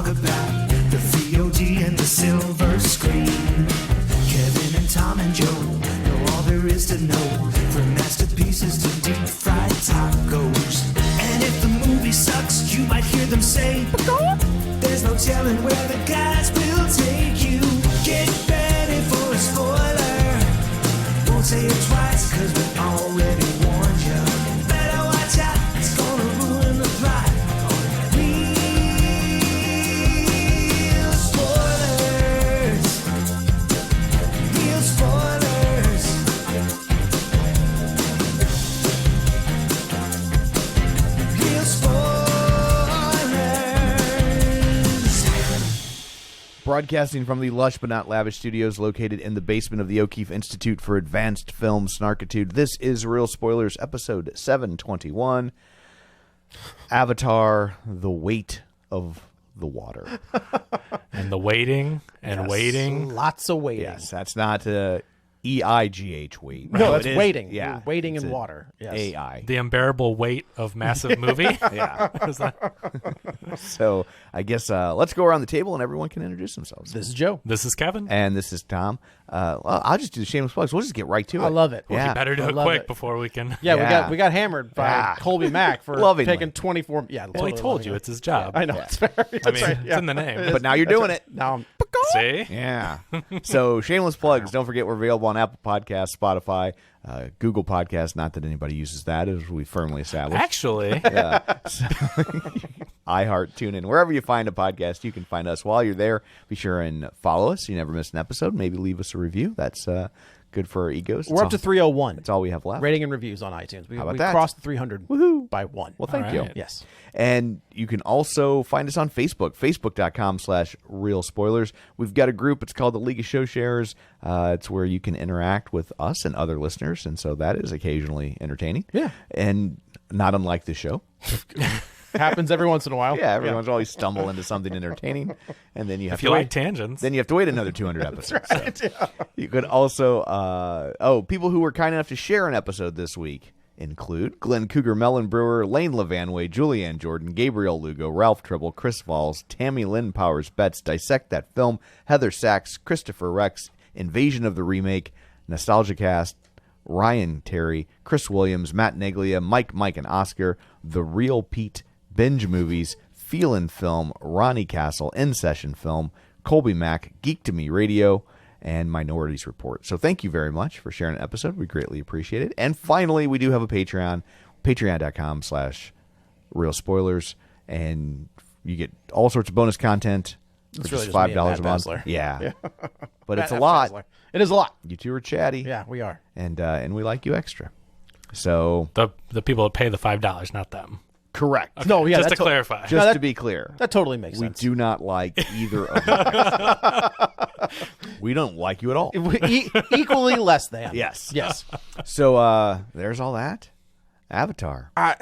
talk about the VOD and the silver screen. Kevin and Tom and Joe know all there is to know, from masterpieces to deep fried tacos. And if the movie sucks, you might hear them say, there's no telling where the guys will take you. Get ready for a spoiler. Won't say it twice, cause we already warned you. Better watch out, it's gonna ruin the plot. Real spoilers. Real spoilers. Real spoilers. Broadcasting from the lush but not lavish studios located in the basement of the O'Keefe Institute for Advanced Film Snarkitude, this is Real Spoilers, episode 721, Avatar, The Weight of the Water. And the waiting and Yes. waiting. Lots of waiting. Yes, that's not E-I-G-H wait. No, it it's is- waiting. Yeah, You're waiting it's in a water. Yes. AI. The unbearable weight of massive movie. Yeah. Is that- So I guess let's go around the table and everyone can introduce themselves. This is Joe. This is Kevin. And this is Tom. Well, I'll just do the shameless plugs. We'll just get right to it. I love it. Yeah. You better do I it love quick it. before we can. Yeah, Yeah. we got hammered by Yeah. Colby Mack for Lovingly. taking 24. Yeah, Well, he told you it's his job. I know. It's fair. I That's mean, right. it's Yeah. in the name. But now you're doing it. Now I'm See? Yeah. So shameless plugs. Don't forget we're available on Apple Podcasts, Spotify, Google Podcasts. Not that anybody uses that, as we firmly established. Actually, iHeart, TuneIn, wherever you find a podcast, you can find us. While you're there, be sure and follow us. You never miss an episode. Maybe leave us a review. That's good for our egos. We're up to 301. That's all we have left. Rating and reviews on iTunes. We, How about we that? crossed the 300 Woohoo. by one. Well, thank All you. right. Yes. And you can also find us on Facebook, facebook.com/Real Spoilers. We've got a group. It's called the League of Show Sharers. It's where you can interact with us and other listeners, and so that is occasionally entertaining. Yeah. And not unlike this show. Happens every once in a while. Yeah, everyone's always stumble into something entertaining, and then you have if to you wait. like tangents, Then you have to wait another 200 episodes. So. You could also, people who were kind enough to share an episode this week include Glenn Cougar, Mellon Brewer, Lane Levanway, Julianne Jordan, Gabriel Lugo, Ralph Tribble, Chris Valls, Tammy Lynn Powers Betts, Dissect That Film, Heather Sachs, Christopher Rex, Invasion of the Remake, Nostalgia Cast, Ryan Terry, Chris Williams, Matt Neglia, Mike and Oscar, The Real Pete, Binge Movies, Feelin' Film, Ronnie Castle, In Session Film, Colby Mack, Geek to Me Radio, and Minorities Report. So thank you very much for sharing an episode. We greatly appreciate it. And finally, we do have a Patreon, patreon.com/Real Spoilers, and you get all sorts of bonus content for It's really just just me and $5 Matt a month. Basler. Yeah. But it's a Matt lot. Basler. It is a lot. You two are chatty. Yeah, we are. And we like you extra. So the people that pay the $5, not them. correct. No, yeah, Just to that's clarify. Just No, that- to be clear. that totally makes We sense. do not like either of you. We don't like you at all. Equally less than. Yes. Yes. So there's all that. Avatar. I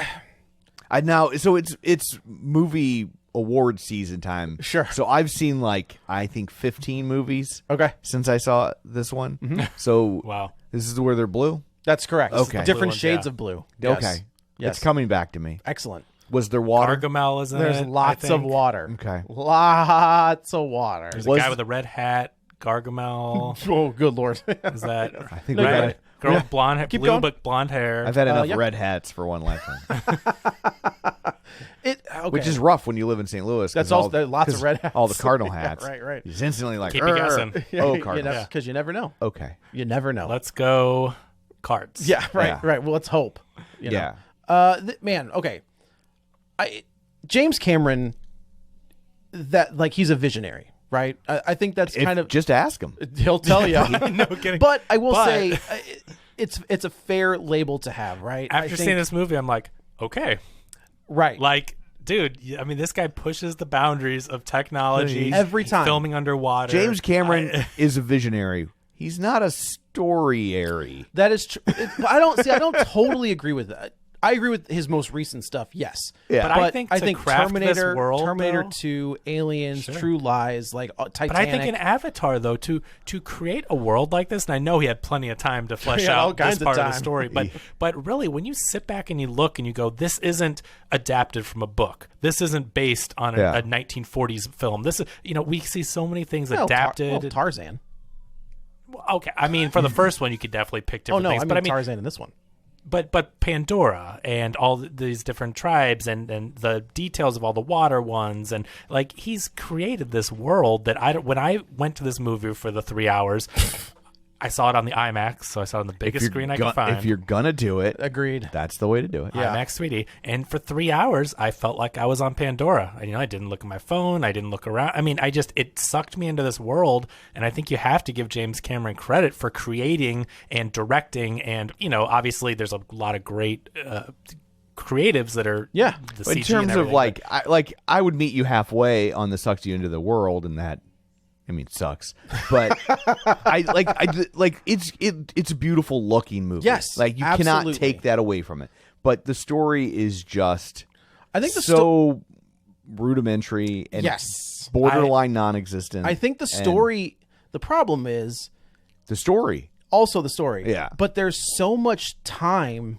now so it's movie award season time. Sure. So I've seen I think 15 movies. Okay. Since I saw this one. So Wow. this is where they're blue. That's correct. Okay. Different Blue ones, shades yeah. of blue. Yes. Okay. Yes. It's coming back to me. Excellent. Was there water? Gargamel is in There's it. lots I of think. water. Okay. Lots of water. There's Was- a guy with a red hat. Gargamel. Oh, good Lord. Is that I think No, we you're got right. girl with blonde hair? Keep Blue going. but blonde hair. I've had enough yeah. red hats for one lifetime. Okay. Which is rough when you live in St. Louis. 'cause That's also all- there are lots of 'cause red hats. All the cardinal Yeah, hats. right. It's instantly like, Keep you guessing. Oh, Cardinals. Because you never know. Okay. You never know. Let's go cards. Yeah, right, Yeah. right. Well, let's hope. you know. Yeah. Man, okay. James Cameron, he's a visionary, right? I think that's kind of Just ask him. he'll tell you. No kidding. But I will But- say, it's a fair label to have, right? I After think- seeing this movie, I'm like, okay. right? Like, dude, I mean, this guy pushes the boundaries of technology. Every He's time. filming underwater. James Cameron is a visionary. He's not a story-ary. that is true. I don't totally agree with that. I agree with his most recent stuff. Yes. Yeah. But I think to craft this world, Terminator though- 2, Aliens, True Lies, like Titanic. But I think in Avatar, though, to create a world like this, and I know he had plenty of time to flesh all out kinds this of part of the time. story, but really, when you sit back and you look and you go, this isn't adapted from a book. This isn't based on a 1940s film. This is, we see so many things adapted. Tarzan. Okay, I mean, for the first one, you could definitely pick different things. I mean, but I mean, Tarzan in this one. But Pandora and all these different tribes and the details of all the water ones, and like he's created this world that when I went to this movie for the 3 hours, I saw it on the IMAX, so I saw it on the biggest screen I could find. If you're gonna do it, Agreed. that's the way to do it. Yeah. IMAX 3D, and for 3 hours, I felt like I was on Pandora. I didn't look at my phone. I didn't look around. I mean, it sucked me into this world, and I think you have to give James Cameron credit for creating and directing, and obviously there's a lot of great creatives that are the CG In terms and of I would meet you halfway on the sucks you into the world, and that. I mean, it sucks, but it's a beautiful looking movie. Yes, like you absolutely. cannot take that away from it. But the story is just, I think so rudimentary and borderline non-existent. I think the story. The problem is the story. Also, the story. Yeah, but there's so much time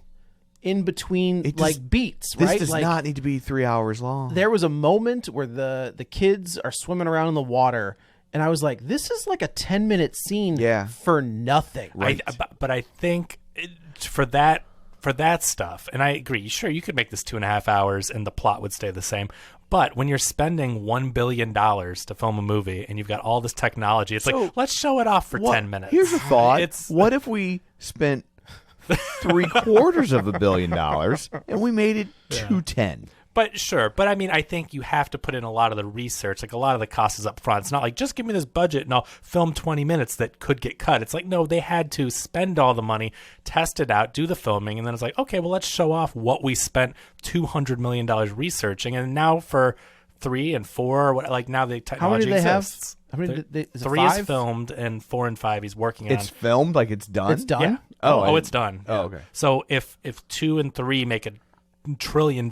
in between, beats. This right? does not need to be 3 hours long. There was a moment where the kids are swimming around in the water. And I was like, this is like a 10-minute scene for nothing. Right. But I think for that stuff, and I agree, sure, you could make this 2.5 hours and the plot would stay the same. But when you're spending $1 billion to film a movie and you've got all this technology, it's like, let's show it off for 10 minutes. Here's a thought. What if we spent $750 million and we made it 210? But sure, I mean, I think you have to put in a lot of the research, like a lot of the cost is up front. It's not like, just give me this budget and I'll film 20 minutes that could get cut. It's like, no, they had to spend all the money, test it out, do the filming, and then it's like, okay, well, let's show off what we spent $200 million researching. And now for 3 and 4, now the technology exists. How many is it 3 5? is filmed, and 4 and 5 he's working on. It's filmed, like it's done? It's done? Yeah. Oh, it's done. Oh, okay. So if 2 and 3 make $1 trillion,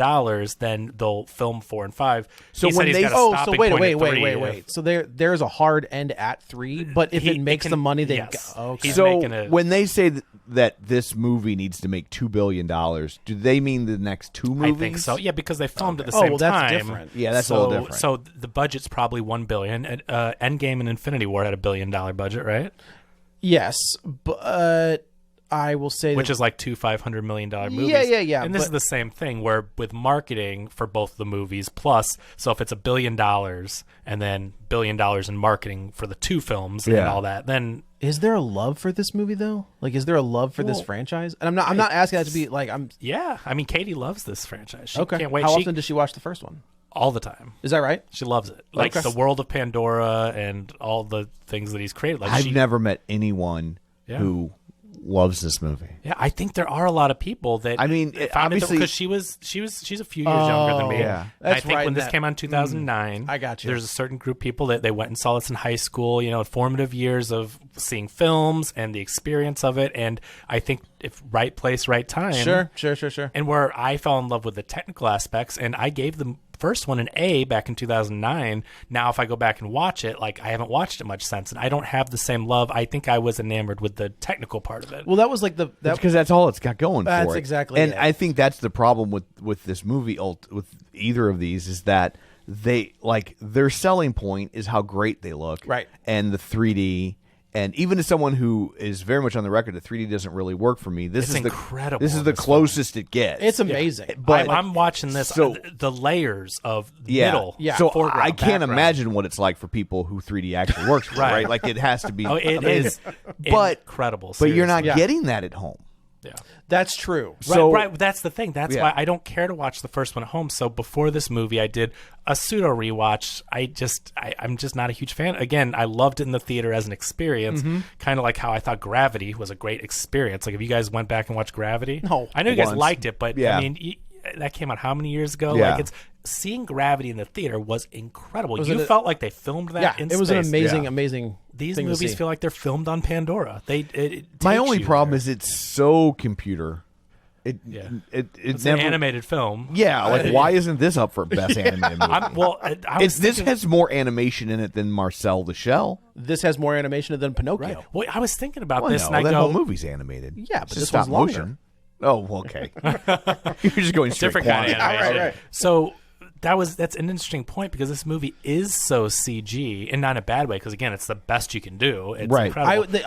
then they'll film 4 and 5. So he when said he's they- got a Oh, stopping so wait. point at 3. So there's a hard end at 3, but if it makes the money, then yes. okay. He's So making when they say that this movie needs to make $2 billion, do they mean the next 2 movies? I think so. Yeah, because they filmed at the Oh, same well, that's time. different. Yeah, that's a little different. So the budget's probably $1 billion. Endgame and Infinity War had $1 billion budget, right? Yes, but I will say Which that, is like 2 $500 million movies. Yeah. And this but- is the same thing where with marketing for both the movies, plus, so if it's $1 billion and then $1 billion in marketing for the 2 films and all that, then is there a love for this movie though? Like, is there a love for this franchise? And I'm not asking that to be like yeah. I mean, Katie loves this franchise. She okay. can't wait. How often does she watch the first one? All the time. Is that right? She loves it. Like the world of Pandora and all the things that he's created. Like I've never met anyone who loves this movie. Yeah, I think there are a lot of people that. I mean, obviously, because she's a few years younger than me. Yeah. I think when this came out in 2009, I got you. There's a certain group of people that they went and saw this in high school. Formative years of seeing films and the experience of it. And I think if right place, right time. Sure. And where I fell in love with the technical aspects, and I gave the first one an A back in 2009. Now, if I go back and watch it, like I haven't watched it much since, and I don't have the same love. I think I was enamored with the technical part of it. Well, that was like because that's all it's got going for it. That's exactly and it. I think that's the problem with this movie, with either of these, is that their selling point is how great they look, right? And the 3D. And even as someone who is very much on the record that 3D doesn't really work for me, this is incredible. This is the closest it gets. It's amazing. Yeah. But I'm watching this. So, the layers of middle. Yeah. So foreground, I can't background. imagine what it's like for people who 3D actually works for, right? Like it has to be. Oh, it is incredible. But you're not seriously. getting that at home. Yeah. That's true. Right. That's the thing. That's why I don't care to watch the first one at home. So before this movie, I did a pseudo rewatch. I'm just not a huge fan. Again, I loved it in the theater as an experience, kind of like how I thought Gravity was a great experience. Like if you guys went back and watched Gravity, no, I know you guys once. liked it, but I mean, that came out how many years ago? Yeah. Like it's seeing Gravity in the theater was incredible. You felt like they filmed that. in it was space. an amazing. These thing to movies see. feel like they're filmed on Pandora. My only you problem there. is it's so computer. It's never, an animated film. Yeah, like why isn't this up for best animated movie? This has more animation in it than Marcel the Shell. This has more animation than Pinocchio. Right. Well, I was thinking about Well, this, no, and I that go, whole movie's animated. Yeah, but It's this stop one's motion. longer. Oh, okay. You're just going straight different kind of quantity. animation. Right. So that's an interesting point because this movie is so CG, and not in a bad way. Because again, it's the best you can do. It's Right. incredible.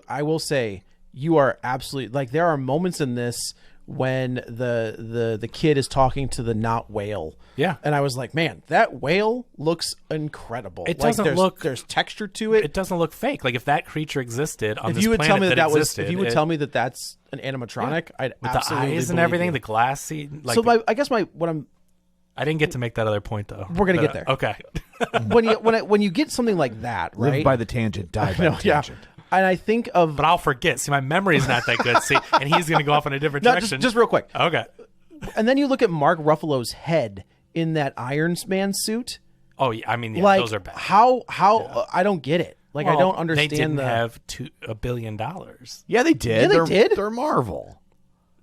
I will say you are absolutely like there are moments in this when the kid is talking to the not whale. Yeah. And I was like, man, that whale looks incredible. It Like, doesn't look. There's texture to it. It doesn't look fake. Like if that creature existed on If this you would planet tell me that was, existed, if you would tell me that that's an animatronic, I'd with the absolutely eyes and believe everything, you. the glassy. Like So I guess what I'm I didn't get to make that other point though. We're gonna But, get there. Okay. when you get something like that, right? Live by the tangent, die by the Yeah. tangent. And I think of But I'll forget. See, my memory is not that good. See, and he's going to go off in a different no, direction. just real quick. Okay. And then you look at Mark Ruffalo's head in that Iron Man suit. Oh, yeah. I mean, yeah, Like those are bad. how I don't get it. Like I Well, don't understand. They didn't the, have $1 billion. Yeah, they did. Yeah, they did? They're Marvel.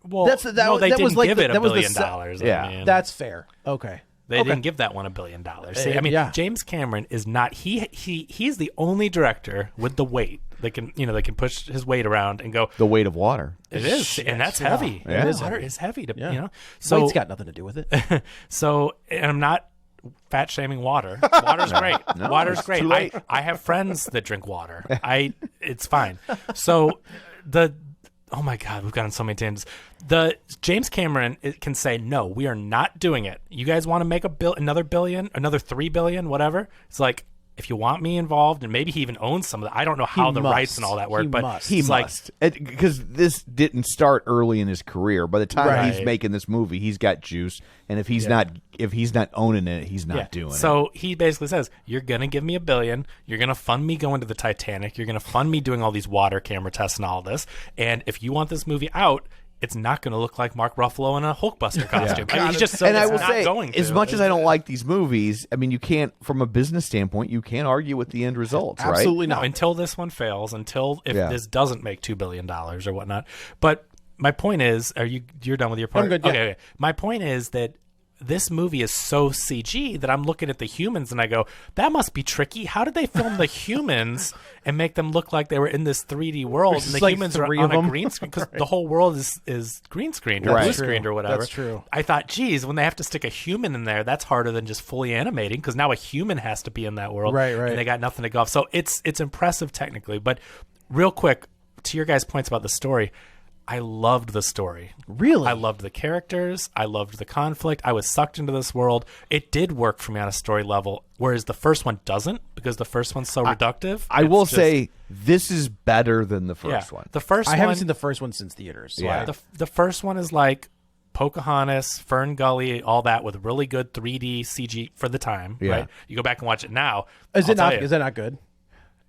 Well, That's- that no, was- they that didn't was like give the- it $1 that was the billion. se- Yeah. I mean, That's fair. Okay. they okay. didn't give that one $1 billion. See, I mean, yeah. James Cameron is not. He's the only director with the weight that can push his weight around and go. The weight of water. It is, and that's heavy. Yeah. It is Water heavy. is heavy to Yeah. So Weight's got nothing to do with it. So, and I'm not fat shaming water. Water's great. No, Water's it's great. too late. I have friends that drink water. It's fine. So oh my God, we've gotten so many tangents. The James Cameron can say, no, we are not doing it. You guys want to make another billion, another 3 billion, whatever. It's like, if you want me involved, and maybe he even owns some of that. I don't know how the must. rights and all that work, He but must. He it's like, must, because this didn't start early in his career. By the time Right. he's making this movie, he's got juice, and if he's not owning it, he's not doing it. So he basically says, you're going to give me $1 billion. You're going to fund me going to the Titanic. You're going to fund me doing all these water camera tests and all this. And if you want this movie out, it's not going to look like Mark Ruffalo in a Hulkbuster costume. I mean, he's just and I it's will not say, going to. as much as I don't like these movies, I mean, you can't, from a business standpoint, you can't argue with the end results, right? Absolutely No, not. until this one fails, if this doesn't make $2 billion or whatnot. But my point is, you're done with your part? I'm good, yeah. Okay. My point is that this movie is so CG that I'm looking at the humans and I go, that must be tricky. How did they film the humans and make them look like they were in this 3D world and the like humans are 3 on of a them. green screen? Because the whole world is green screened or Right. blue screened or whatever. That's true. I thought, geez, when they have to stick a human in there, that's harder than just fully animating because now a human has to be in that world. Right. And they got nothing to go off. So it's impressive technically. But real quick, to your guys' points about the story, I loved the story. Really? I loved the characters. I loved the conflict. I was sucked into this world. It did work for me on a story level, whereas the first one doesn't because the first one's so reductive. I It's will just- say this is better than the first one. The first I one, haven't seen the first one since theaters. So Yeah. the first one is like Pocahontas, Fern Gully, all that with really good 3D CG for the time. Yeah. Right? You go back and watch it now. Is I'll it not? tell you. Is that not good?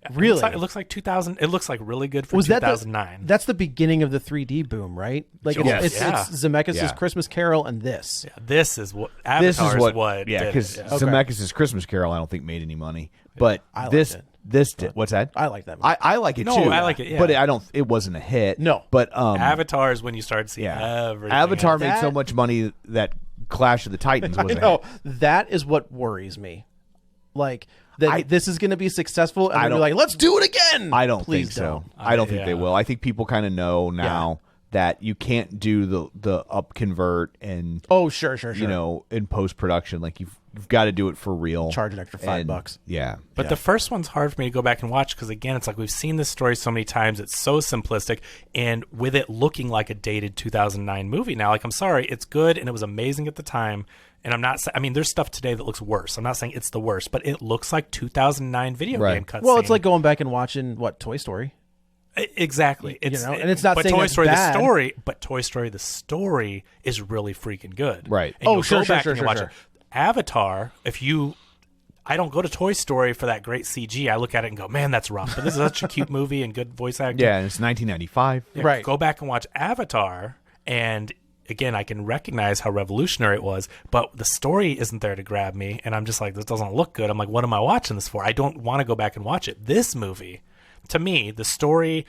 It Really? looks like 2000. It looks like really good for Was that 2009. That's the beginning of the 3D boom, right? Like Yes. it's Yeah. Zemeckis' Yeah. Christmas Carol and this. This is what This Avatar is what, yeah, did it. because Yeah. Zemeckis' Christmas Carol, I don't think made any money, but I liked this it. did. What's that? I like that movie. I like it No, too. I like it, yeah. but I don't. It wasn't a hit. No. but Avatar is when you start seeing yeah, everything. Avatar made so That- much money that Clash of the Titans was I a know. hit. That is what worries me. Like that this is going to be successable, and I then you're don't- like, let's do it again. I don't Please think so. don't. I don't think yeah. they will. I think people kind of know now that you can't do the up convert and Oh, sure. you know in post production. Like you've got to do it for real. Charge an extra $5. And, yeah, But the first one's hard for me to go back and watch because, again, it's like we've seen this story so many times. It's so simplistic. And with it looking like a dated 2009 movie now, like, I'm sorry, it's good and it was amazing at the time. And I'm not I mean, there's stuff today that looks worse. I'm not saying it's the worst, but it looks like 2009 video Right. game cutscene. Well, it's like going back and watching Toy Story. Exactly. It's, know, and it's not but saying Toy it's Story bad. the story, but Toy Story the story is really freaking good. Right. And Oh, you'll sure, go sure, back sure, and sure, watch sure. it. Avatar, I don't go to Toy Story for that great CG. I look at it and go, man, that's rough. But this is such a cute movie and good voice acting. yeah. And it's 1995. Yeah, Right. Go back and watch Avatar, and again, I can recognize how revolutionary it was, but the story isn't there to grab me, and I'm just like, this doesn't look good. I'm like, what am I watching this for? I don't want to go back and watch it. This movie, to me, the story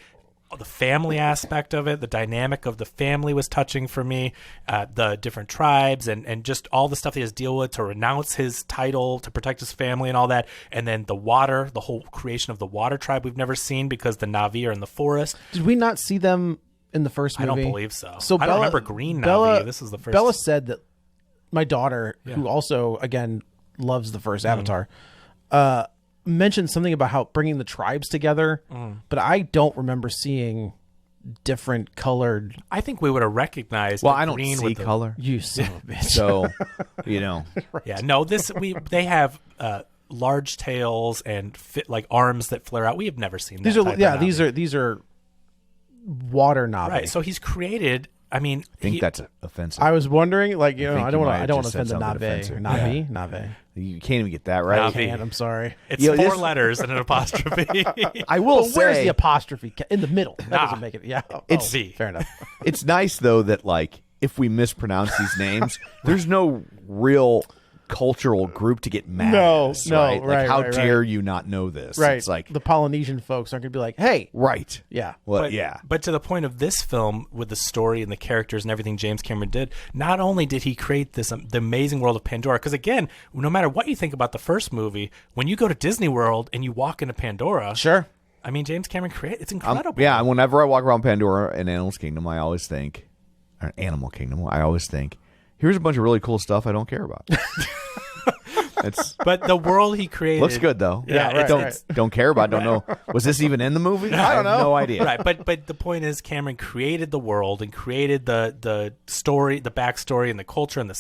the family aspect of it, the dynamic of the family was touching for me, the different tribes and just all the stuff he has to deal with to renounce his title, to protect his family and all that. And then the water, the whole creation of the water tribe we've never seen because the Na'vi are in the forest. Did we not see them in the first movie? I don't believe so. So I don't remember green Na'vi. This is the first. Bella said that my daughter, who also, again, loves the first Avatar, mentioned something about how bringing the tribes together, but I don't remember seeing different colored. I think we would have recognized. Well, I don't green see with color. You son of a bitch. So, you know. Yeah, no. They have large tails and like arms that flare out. We have never seen that. These are water Na'vi. Right. So he's created. I mean, I think that's offensive. I was wondering, like, you know, think I don't you want might to have offend just the said something offensive. Na'vi. You can't even get that right. Na'vi. I'm sorry. It's You know, 4 this- letters and an apostrophe. I will But where's say the apostrophe in the middle? That Nah. doesn't make it. Yeah, It's V. Fair enough. it's nice though that like if we mispronounce these names, there's no real cultural group to get mad No, at us, no, right? Like, right, how right, dare you not know this? Right. It's like the Polynesian folks aren't going to be like, hey, right. yeah. Well, But, yeah. But to the point of this film, with the story and the characters and everything James Cameron did, not only did he create this the amazing world of Pandora, because again, no matter what you think about the first movie, when you go to Disney World and you walk into Pandora, Sure. I mean, James Cameron it's incredible. Yeah, whenever I walk around Pandora and Animal Kingdom, I always think, here's a bunch of really cool stuff I don't care about. It's But the world he created looks good though. Yeah, right, don't care about. Don't know. Was this even in the movie? I don't know. No idea. Right, but the point is, Cameron created the world and created the story, the backstory, and the culture and the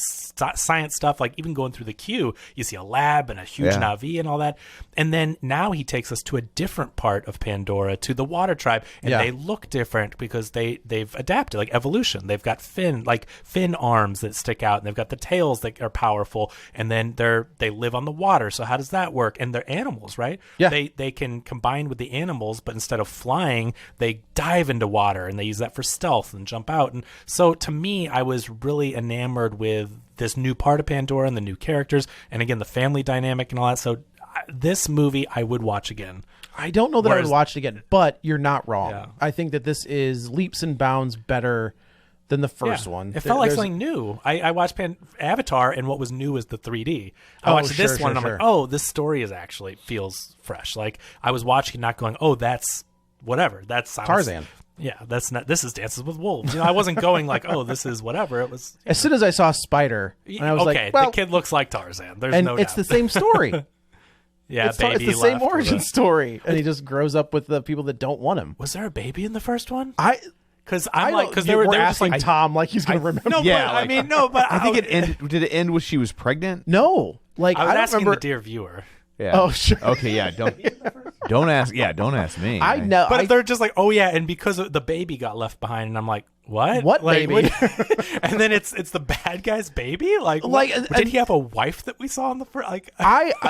science stuff. Like even going through the queue, you see a lab and a huge Yeah. Na'vi and all that. And then now he takes us to a different part of Pandora, to the water tribe, and Yeah. they look different because they've adapted, like evolution. They've got fin arms that stick out, and they've got the tails that are powerful, and then they live on the water. So how does that work? And they're animals, right? Yeah. They can combine with the animals, but instead of flying, they dive into water, and they use that for stealth and jump out. And so to me, I was really enamored with this new part of Pandora and the new characters, and again, the family dynamic and all that. So this movie I would watch again. I don't know that I Whereas- would watch it again, but you're not wrong. Yeah. I think that this is leaps and bounds better than the first Yeah. one. It felt like There's- something new. I watched Avatar, and what was new was the 3D. I Oh, watched this sure, one, and sure, I'm like, sure. oh, this story is actually feels fresh. Like I was watching, not going, oh, that's whatever. That's Tarzan. Yeah, that's not. This is Dances with Wolves. You know, I wasn't going like, oh, this is whatever. It was. As soon as I saw Spider, and I was okay, like, well, the kid looks like Tarzan. There's and no it's doubt. the same story. Yeah, it's baby the same left with origin a- story, and he just grows up with the people that don't want him. Was there a baby in the first one? Because I I'm like, don't- because they were we're just asking like, Tom like he's going to remember. no, Yeah, but, like- I mean, no, but I think it ended. Did it end when she was pregnant? No, like I was don't asking remember. the dear viewer. Yeah. Oh, sure. Okay. Yeah. Don't ask. Yeah. Don't ask me. I know. But they're just like, oh yeah, and because the baby got left behind, and I'm like, what? What Like, baby? and then it's the bad guy's baby. Like, Like, what? and- Did he have a wife that we saw in the first? Like,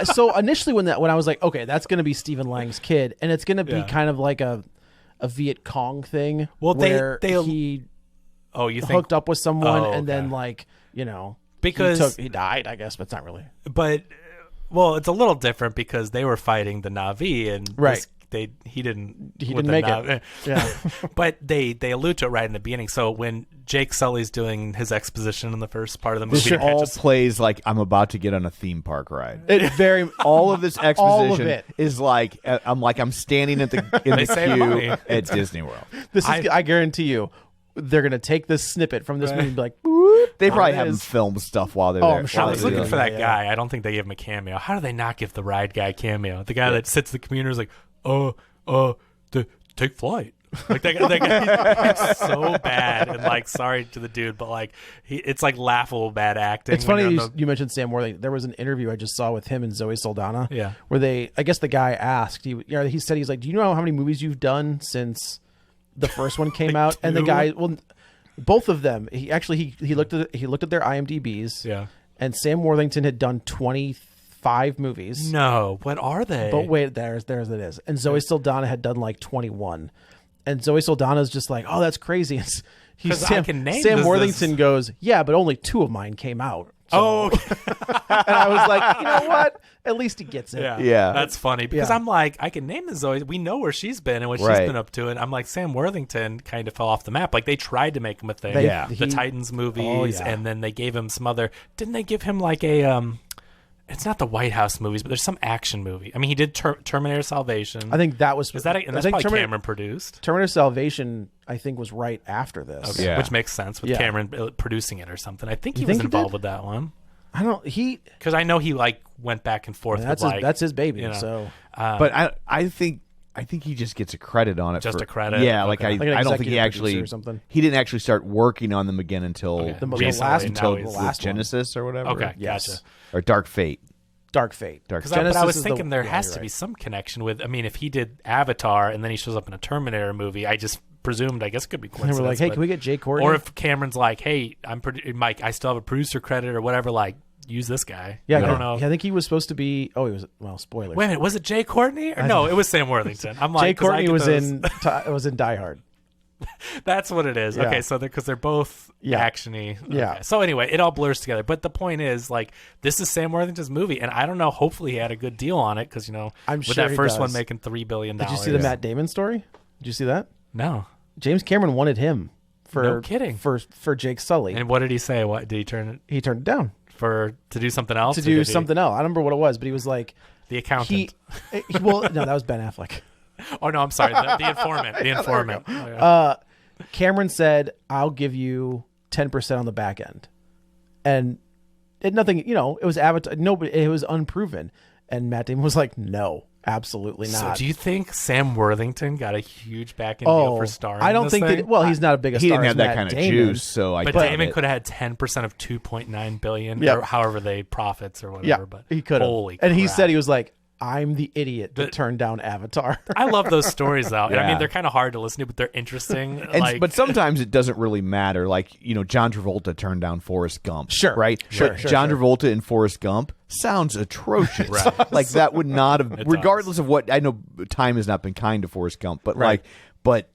So initially when I was like, okay, that's going to be Stephen Lang's kid, and it's going to be Yeah. kind of like a Viet Cong thing. Well, they- where they- he oh, you think? hooked up with someone, Oh, and then okay. like Because- he died, I guess, but it's not really. But well, it's a little different because they were fighting the Na'vi, and Right. he didn't He with didn't the make it. Yeah. But they allude to it right in the beginning. So when Jake Sully's doing his exposition in the first part of the movie, This I all just- plays like I'm about to get on a theme park ride. It very All of this All of exposition it. is like I'm standing at the They save queue money. at Disney World. This is. I guarantee you, they're going to take this snippet from this movie and be like, "Boop, They there probably it have them is." film stuff while they're Oh, there. I'm sure I while was they're looking doing for it. that guy. I don't think they gave him a cameo. How do they not give the ride guy a cameo? The guy that sits the commuter is like, take flight. Like that guy is so bad, and like, sorry to the dude, but like, it's like laughable bad acting. It's when funny you're on you mentioned Sam Worthington. There was an interview I just saw with him and Zoe Saldana. Yeah. Where I guess the guy asked, he said, he's like, do you know how many movies you've done since the first one came out? And the two? guy, well, both of them, he looked at their IMDb's. Yeah. And Sam Worthington had done 25 movies. No, what are they? But wait, there's it is. And Zoe Saldana had done like 21. And Zoe Saldana's just like, oh, that's crazy. 'Cause I can name Sam this- Worthington goes, yeah, but only 2 of mine came out. Oh, okay. And I was like, you know what? At least he gets it. Yeah. That's funny because Yeah. I'm like, I can name the Zoe. We know where she's been and what Right. she's been up to. And I'm like, Sam Worthington kind of fell off the map. Like they tried to make him a thing. The Titans movies, and then they gave him some other. Didn't they give him like a? It's not the White House movies, but there's some action movie. I mean, he did Terminator Salvation. I think that was. Is that? And that's probably Cameron produced. Terminator Salvation, I think, was right after this. Okay. Yeah. Which makes sense with Yeah. Cameron producing it or something. I think he You was think he involved did? with that one I don't. He. because I know he like went back and forth. That's with, his, like, that's his baby. you know, So But I think he just gets a credit on it. Just for, a credit? Yeah, Okay. like Like an I don't think he executive actually producer or something. he didn't actually start working on them again until Okay. The Recently, last- now until he's- with last one. Genesis or whatever. Okay, Yes. gotcha. Or Dark Fate. Dark Fate. Dark But Fate. I was is the- thinking there yeah, has you're to be right. some connection with. I mean, if he did Avatar and then he shows up in a Terminator movie, I just presumed. I guess it could be And they coincidence. were like, "Hey, but- can we get Jay Courtney?" Or if Cameron's like, "Hey, Mike, I still have a producer credit or whatever. Like, use this guy." yeah, I don't know. I think he was supposed to be. Oh, he was. Well, spoilers. Wait a minute, was it Jay Courtney? Or no, it was Sam Worthington. I'm like, Jay 'cause I Courtney get was those- was in Die Hard. That's what it is. Yeah. Okay, so because they're both Yeah. actiony. Yeah. Okay. So anyway, it all blurs together. But the point is, like, this is Sam Worthington's movie, and I don't know. Hopefully, he had a good deal on it because I'm with sure that he first does. one making $3 billion. Did you see the Matt Damon story? Did you see that? No. James Cameron wanted him for No kidding. for Jake Sully. And what did he say? What did he turn it He turned it down to do something else? to or do did he- something else. I don't remember what it was, but he was like The accountant. well, no, that was Ben Affleck. Oh no, I'm sorry. The informant. The informant. Oh, yeah. Cameron said, "I'll give you 10% on the back end," and it nothing. You know, it was Avatar. Nobody. It was unproven, and Matt Damon was like, "No, absolutely So not." do you think Sam Worthington got a huge back end deal for starring? I in don't this think thing? that. Well, he's not a big a He star didn't as have that Matt kind of Damon, juice, so I But get Damon it. could have had 10% of 2.9 billion, Yeah. or however they profits or whatever. Yeah, but he could have. Holy and he crap. said he was like, "I'm the idiot that But- turned down Avatar." I love those stories though. And I Yeah. mean, they're kind of hard to listen to, but they're interesting. And, but sometimes it doesn't really matter. Like, John Travolta turned down Forrest Gump. Sure. Right? Sure, But sure, John sure. Travolta in Forrest Gump sounds atrocious. Right. Like, that would not have, It regardless of what, I know time has not been kind to Forrest Gump, but Right. that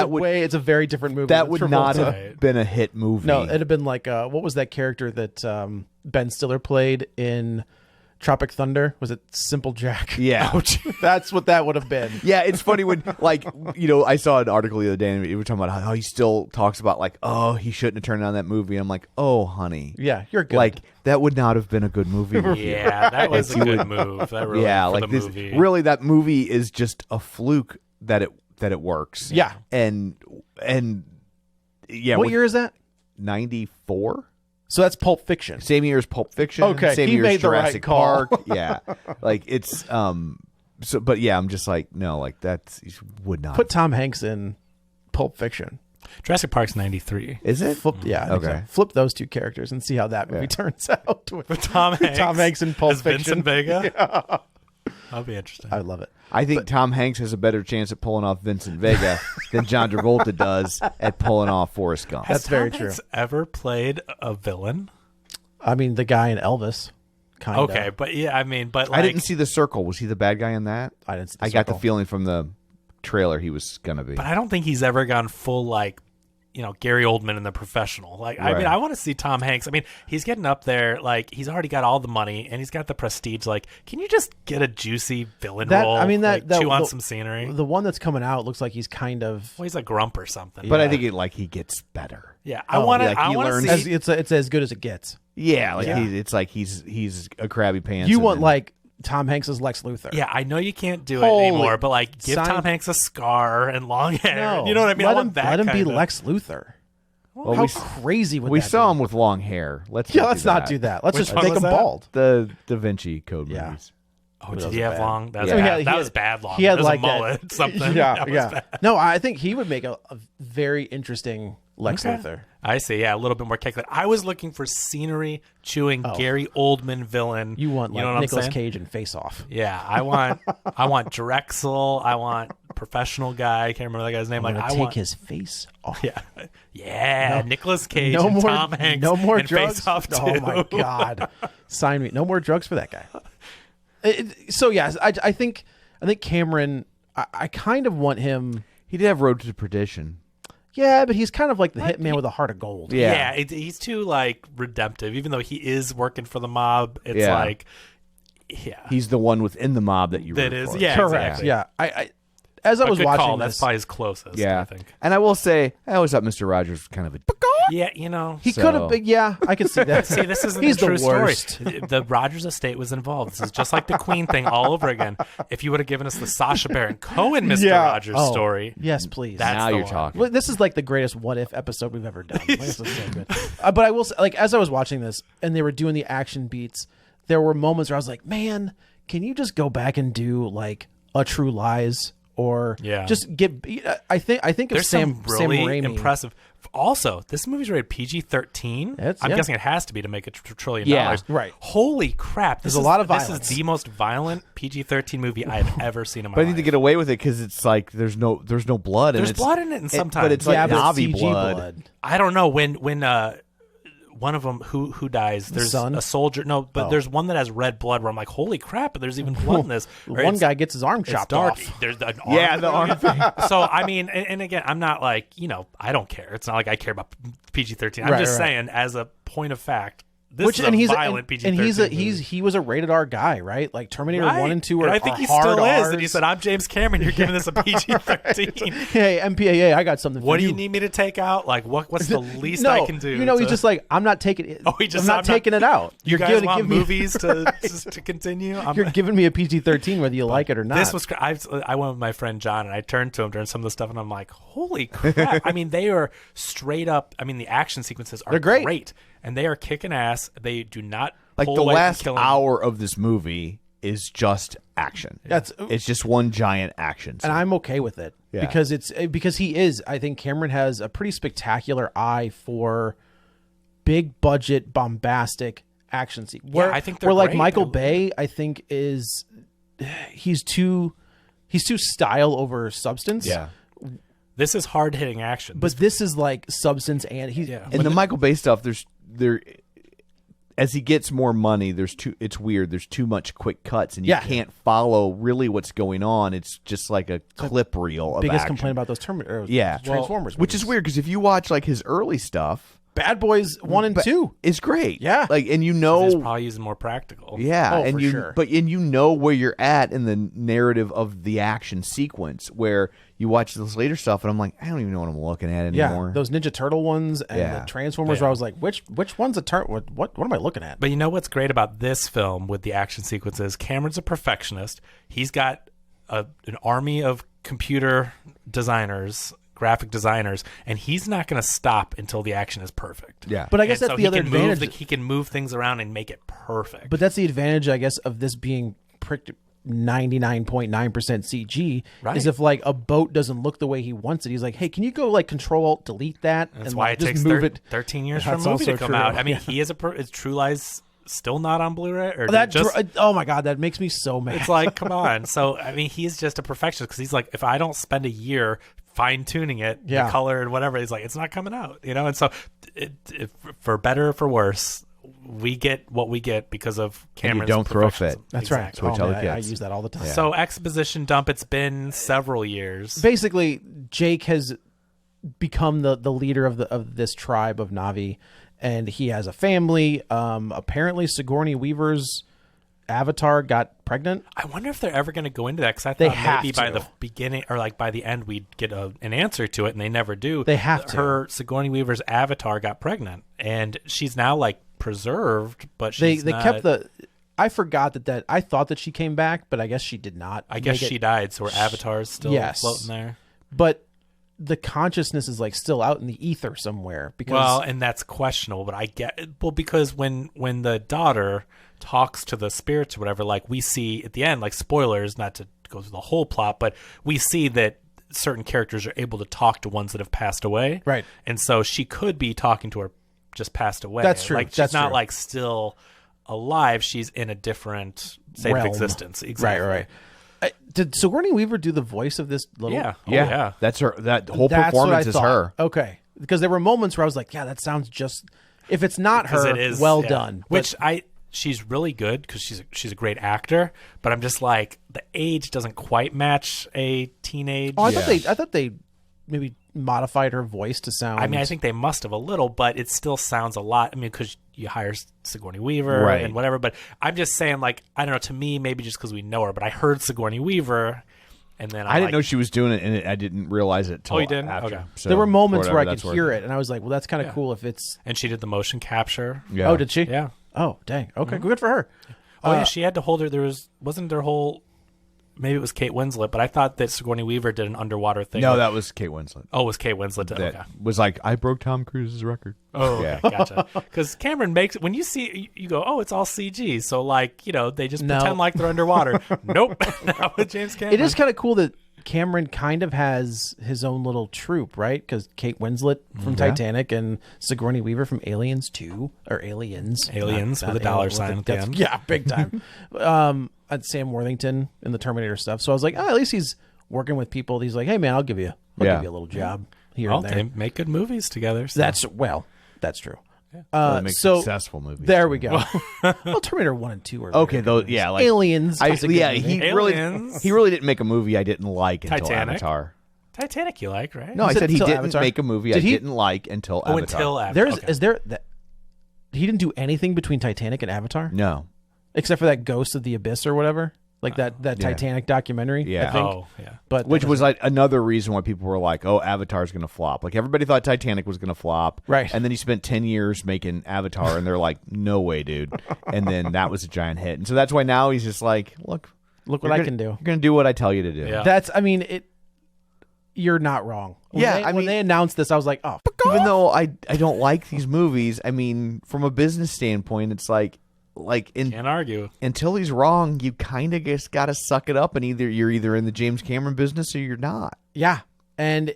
It's a very different movie. that with would not Travolta. have Right. been a hit movie. No, it'd have been like what was that character that Ben Stiller played in Tropic Thunder? Was it Simple Jack? Yeah. That's what that would have been. Yeah, it's funny when, like, I saw an article the other day and we were talking about how he still talks about, like, oh, he shouldn't have turned down that movie. I'm like, oh, honey. Yeah, you're good. Like, that would not have been a good movie. yeah, that was a good move. That really, Yeah, for like the this. movie. Really, that movie is just a fluke that it works. Yeah. and yeah. What year is that? 94. So that's Pulp Fiction. Same year as Pulp Fiction. Okay, same he year as made the right Jurassic call. Park. Yeah, like it's So, but yeah, I'm just like, no, like that's would not Put Tom Hanks in Pulp Fiction. Jurassic Park's 93. Is it? Flip, yeah. I think Okay. so. Flip those two characters and see how that movie turns out. With Tom Hanks. Tom Hanks in Pulp as Fiction. Vincent Vega. That'll be interesting. I love it. I think Tom Hanks has a better chance at pulling off Vincent Vega than John Travolta does at pulling off Forrest Gump. Has That's very Tom true. Hanks ever played a villain? I mean, the guy in Elvis. Kind of. Okay, but yeah, I mean, but like, I didn't see The Circle. Was he the bad guy in that? I didn't see The I got the Circle. feeling from the trailer he was gonna be. but I don't think he's ever gone full like, Gary Oldman in The Professional. Like, I mean, Right. I want to see Tom Hanks. I mean, he's getting up there. Like, he's already got all the money and he's got the prestige. Like, can you just get a juicy villain role? I mean, like, chew on the- some scenery. The one that's coming out looks like he's kind of. Well, he's a grump or something. But I think he gets better. yeah, I want to. like, I he want to learns- see. It's as good as it gets. Yeah, like Yeah. it's like he's a crabby pants. You and want then- like Tom Hanks as Lex Luthor. Yeah, I know you can't do Holy- it anymore, but like, give Sign- Tom Hanks a scar and long hair. No, You know what I mean? Let I want him, that let him be kind of- Lex Luthor. Well, How we crazy would we that saw be? him with long hair. Let's Yeah, not let's do not that. do that. Let's Which just one make was him that? bald. The Da Vinci Code Yeah. movies. Oh, Those did he are have bad. long? That was Yeah. bad. Yeah, he that had- was bad long. He had That was like a mullet. Something. Yeah, That was yeah. bad. No, I think he would make a very interesting Lex Okay. Luthor. I see. Yeah, a little bit more calculated. I was looking for scenery chewing Gary Oldman villain. You want know like what I'm Nicolas saying? Cage and Face Off. Yeah, I want Drexel. I want professional guy. I can't remember that guy's name. I'm Like, gonna I take want his face off. yeah, Nicolas Cage No and more, Tom Hanks. no more and drugs. Face Off Oh too. my god, sign me. No more drugs for that guy. So yes, I think Cameron. I kind of want him. He did have Road to Perdition. Yeah, but he's kind of like the hitman with a heart of gold. Yeah. He's too like redemptive, even though he is working for the mob. It's Yeah. like, He's the one within the mob that you that root is, for. yeah, Correct. exactly. Yeah. I as I A was good watching call. this, That's probably his closest. Yeah. I think. And I will say, I always thought Mr. Rogers was kind of a. Yeah, he So- could have been. Yeah, I could see that. See, this isn't He's the true the worst. story. The Rogers estate was involved. This is just like the Queen thing all over again. If you would have given us the Sacha Baron Cohen Mr. Rogers Oh, story, Yes, please. That's Now the you're one. talking. Well, this is like the greatest what if episode we've ever done. Like, this is so good. But I will say, like, as I was watching this and they were doing the action beats, there were moments where I was like, man, can you just go back and do like a True Lies or just get? I think of there's Sam some really Sam Raimi. impressive. Also, this movie's rated PG-13. It's- I'm yeah. guessing it has to be to make a $1 trillion. Right. Holy crap! There's a lot of This violence. is the most violent PG-13 movie I've ever seen in my But I life. think they get away with it because it's like there's no blood. There's and it's, blood in it, and sometimes, but it's like Yeah, but Navi it's CG blood. I don't know when one of them who dies. There's son? a soldier. No, but there's one that has red blood. Where I'm like, holy crap! But there's even blood in this. Or One it's- guy gets his arm it's chopped dark. off. There's an arm. Yeah, the arm thing. So I mean, and again, I'm not like, I don't care. It's not like I care about PG-13. I'm Right, just right. saying, as a point of fact, this is a he's violent PG-13 and he was a rated R guy, right? Like Terminator Right. 1 and 2 And are I think are he hard still is. Rs. And he said, "I'm James Cameron. You're giving this a PG-13. Hey, MPAA, I got something What for do you need me to take out? Like, what's the least no, I can do?" he's just like, I'm not taking it. Oh, he just- I'm not I'm not- taking it out. You You're guys giving, want give me, movies to continue? You're giving me a PG-13 whether you like it or not. This was I went with my friend John, and I turned to him during some of the stuff, and I'm like, "Holy crap!" I mean, they are straight up. I mean, the action sequences are They're great. and they are kicking ass. They do not Like pull the away from last killing. hour of this movie is just action. It's just one giant action scene. and I'm okay with it Yeah. because he is. I think Cameron has a pretty spectacular eye for big budget, bombastic action sequences. Yeah, I think they're where like great. Michael Bay, I think he's too style over substance. yeah. This is hard hitting action. But this is like substance and he's And the Michael Bay stuff, as he gets more money, it's weird. There's too much quick cuts, and you Yeah. can't follow really what's going on. It's just like a clip reel of biggest action. complaint about those Transformers. which is movies. weird because if you watch like his early stuff, Bad Boys 1 and 2. it's great. Yeah. like and He's probably using more practical. Yeah, Oh, and for you sure. and you know where you're at in the narrative of the action sequence where you watch this later stuff and I'm like, I don't even know what I'm looking at anymore. Yeah, those Ninja Turtle ones and Yeah. the Transformers where I was like, which one's a turn? What am I looking at? But you know what's great about this film with the action sequences? Cameron's a perfectionist. He's got an army of computer designers, graphic designers, and he's not going to stop until the action is perfect. Yeah. But I guess And that's so the he other can advantage. he can move things around and make it perfect. But that's the advantage, I guess, of this being 99.9% CG. Right. Is if like a boat doesn't look the way he wants it, he's like, hey, can you go like Control Alt Delete that? That's and why like, it just takes move it. 13 years for a That's movie to also come true. out. I mean, Yeah. he is is True Lies still not on Blu-ray? Or That just oh my god, that makes me so mad. It's like, come on. So, I mean, he's just a perfectionist because he's like, if I don't spend a year fine tuning it, Yeah. the color and whatever, he's like, it's not coming out, And so, for better or for worse, we get what we get because of Cameron's don't throw a perfectionism. fit. That's right. Exactly. Switch Oh, all the man, I kids. use that all the time. So, exposition dump. It's been several years. Basically, Jake has become the leader of this tribe of Navi, and he has a family. Apparently, Sigourney Weaver's avatar got pregnant. I wonder if they're ever going to go into that because I They thought have maybe by to. the beginning or like by the end we'd get an answer to it, and they never do. They have to. Her Sigourney Weaver's avatar got pregnant, and she's now like preserved, but They she's kept not- the. I forgot that I thought that she came back, but I guess she did not. I guess make she it. died, so her avatar is still Yes. floating there. But the consciousness is like still out in the ether somewhere because Well, and that's questionable, but I get because when the daughter talks to the spirits or whatever, like we see at the end, like spoilers, not to go through the whole plot, but we see that certain characters are able to talk to ones that have passed away, Right. And so she could be talking to her just passed away. That's true. Like she's That's not true. like still alive; she's in a different state realm. of existence. Exactly. Right. Did Sigourney Weaver do the voice of this little? Yeah. Oh, yeah, yeah. that's her. That whole That's what performance I is thought. her. Okay, because there were moments where I was like, yeah, that sounds just. If it's not Because her, it is well yeah. done. Which she's really good because she's a great actor, but I'm just like the age doesn't quite match a teenage. I thought they maybe modified her voice to sound. I mean, I think they must have a little, but it still sounds a lot. I mean, because you hire Sigourney Weaver Right. and whatever. But I'm just saying, like, I don't know. To me, maybe just because we know her, but I heard Sigourney Weaver, and then I didn't know she was doing it, and I didn't realize it till Oh, you didn't? after. Okay. So there were moments for where I whatever could that's hear worth. it, and I was like, well, that's kind of cool if it's. and she did the motion capture. Yeah. Oh, did she? Yeah. Oh, dang. Okay, good for her. Oh yeah, she had to hold her. Wasn't there whole. Maybe it was Kate Winslet, but I thought that Sigourney Weaver did an underwater thing. No, that was Kate Winslet. Oh, it was Kate Winslet. That Okay. was like, I broke Tom Cruise's record. Oh, yeah. okay, gotcha. Because Cameron makes when you see you go, oh, it's all CG. So like they just No. pretend like they're underwater. Nope, not with James Cameron. It is kind of cool that Cameron kind of has his own little troupe, right? Because Kate Winslet from Titanic and Sigourney Weaver from Aliens 2 or Aliens. Aliens with a dollar sign at the end. Yeah, big time. And Sam Worthington in the Terminator stuff. So I was like, at least he's working with people. He's like, hey man, I'll give you a little job here Well, and there. they make good movies together. So. That's true. They make successful movies. There we go. Well, Terminator 1 and 2 are Okay, very though, good yeah, movies. like Aliens. was a good movie. Aliens. He really didn't make a movie I didn't like until Titanic. Avatar. Titanic, you like, right? No, I Is it said he until didn't Avatar? make a movie I Did he? didn't like until Oh, Avatar. until Avatar. Is there that he didn't do anything between Titanic and Avatar No. except for that Ghost of the Abyss or whatever, like that Titanic documentary. Yeah. I think. Oh, yeah. But Which was like another reason why people were like, "Oh, Avatar's going to flop." Like everybody thought Titanic was going to flop, Right. And then he spent 10 years making Avatar, and they're like, "No way, dude!" And then that was a giant hit, and so that's why now he's just like, "Look look you're what I gonna- can do. You're going to do what I tell you to do." Yeah. That's. I mean it. You're not wrong. When Yeah, they, I when mean- they announced this, I was like, oh, Even though I don't like these movies, I mean, from a business standpoint, it's like Can't argue. until he's wrong, you kind of just got to suck it up, and you're either in the James Cameron business or you're not. yeah, and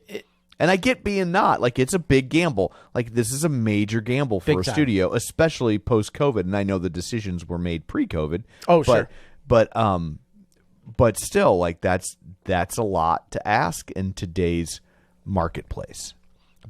And I get being not. Like, it's a big gamble. Like, this is a major gamble for Big a time. studio, especially post-COVID. And I know the decisions were made pre-COVID. Oh, sure. But still, like, that's a lot to ask in today's marketplace.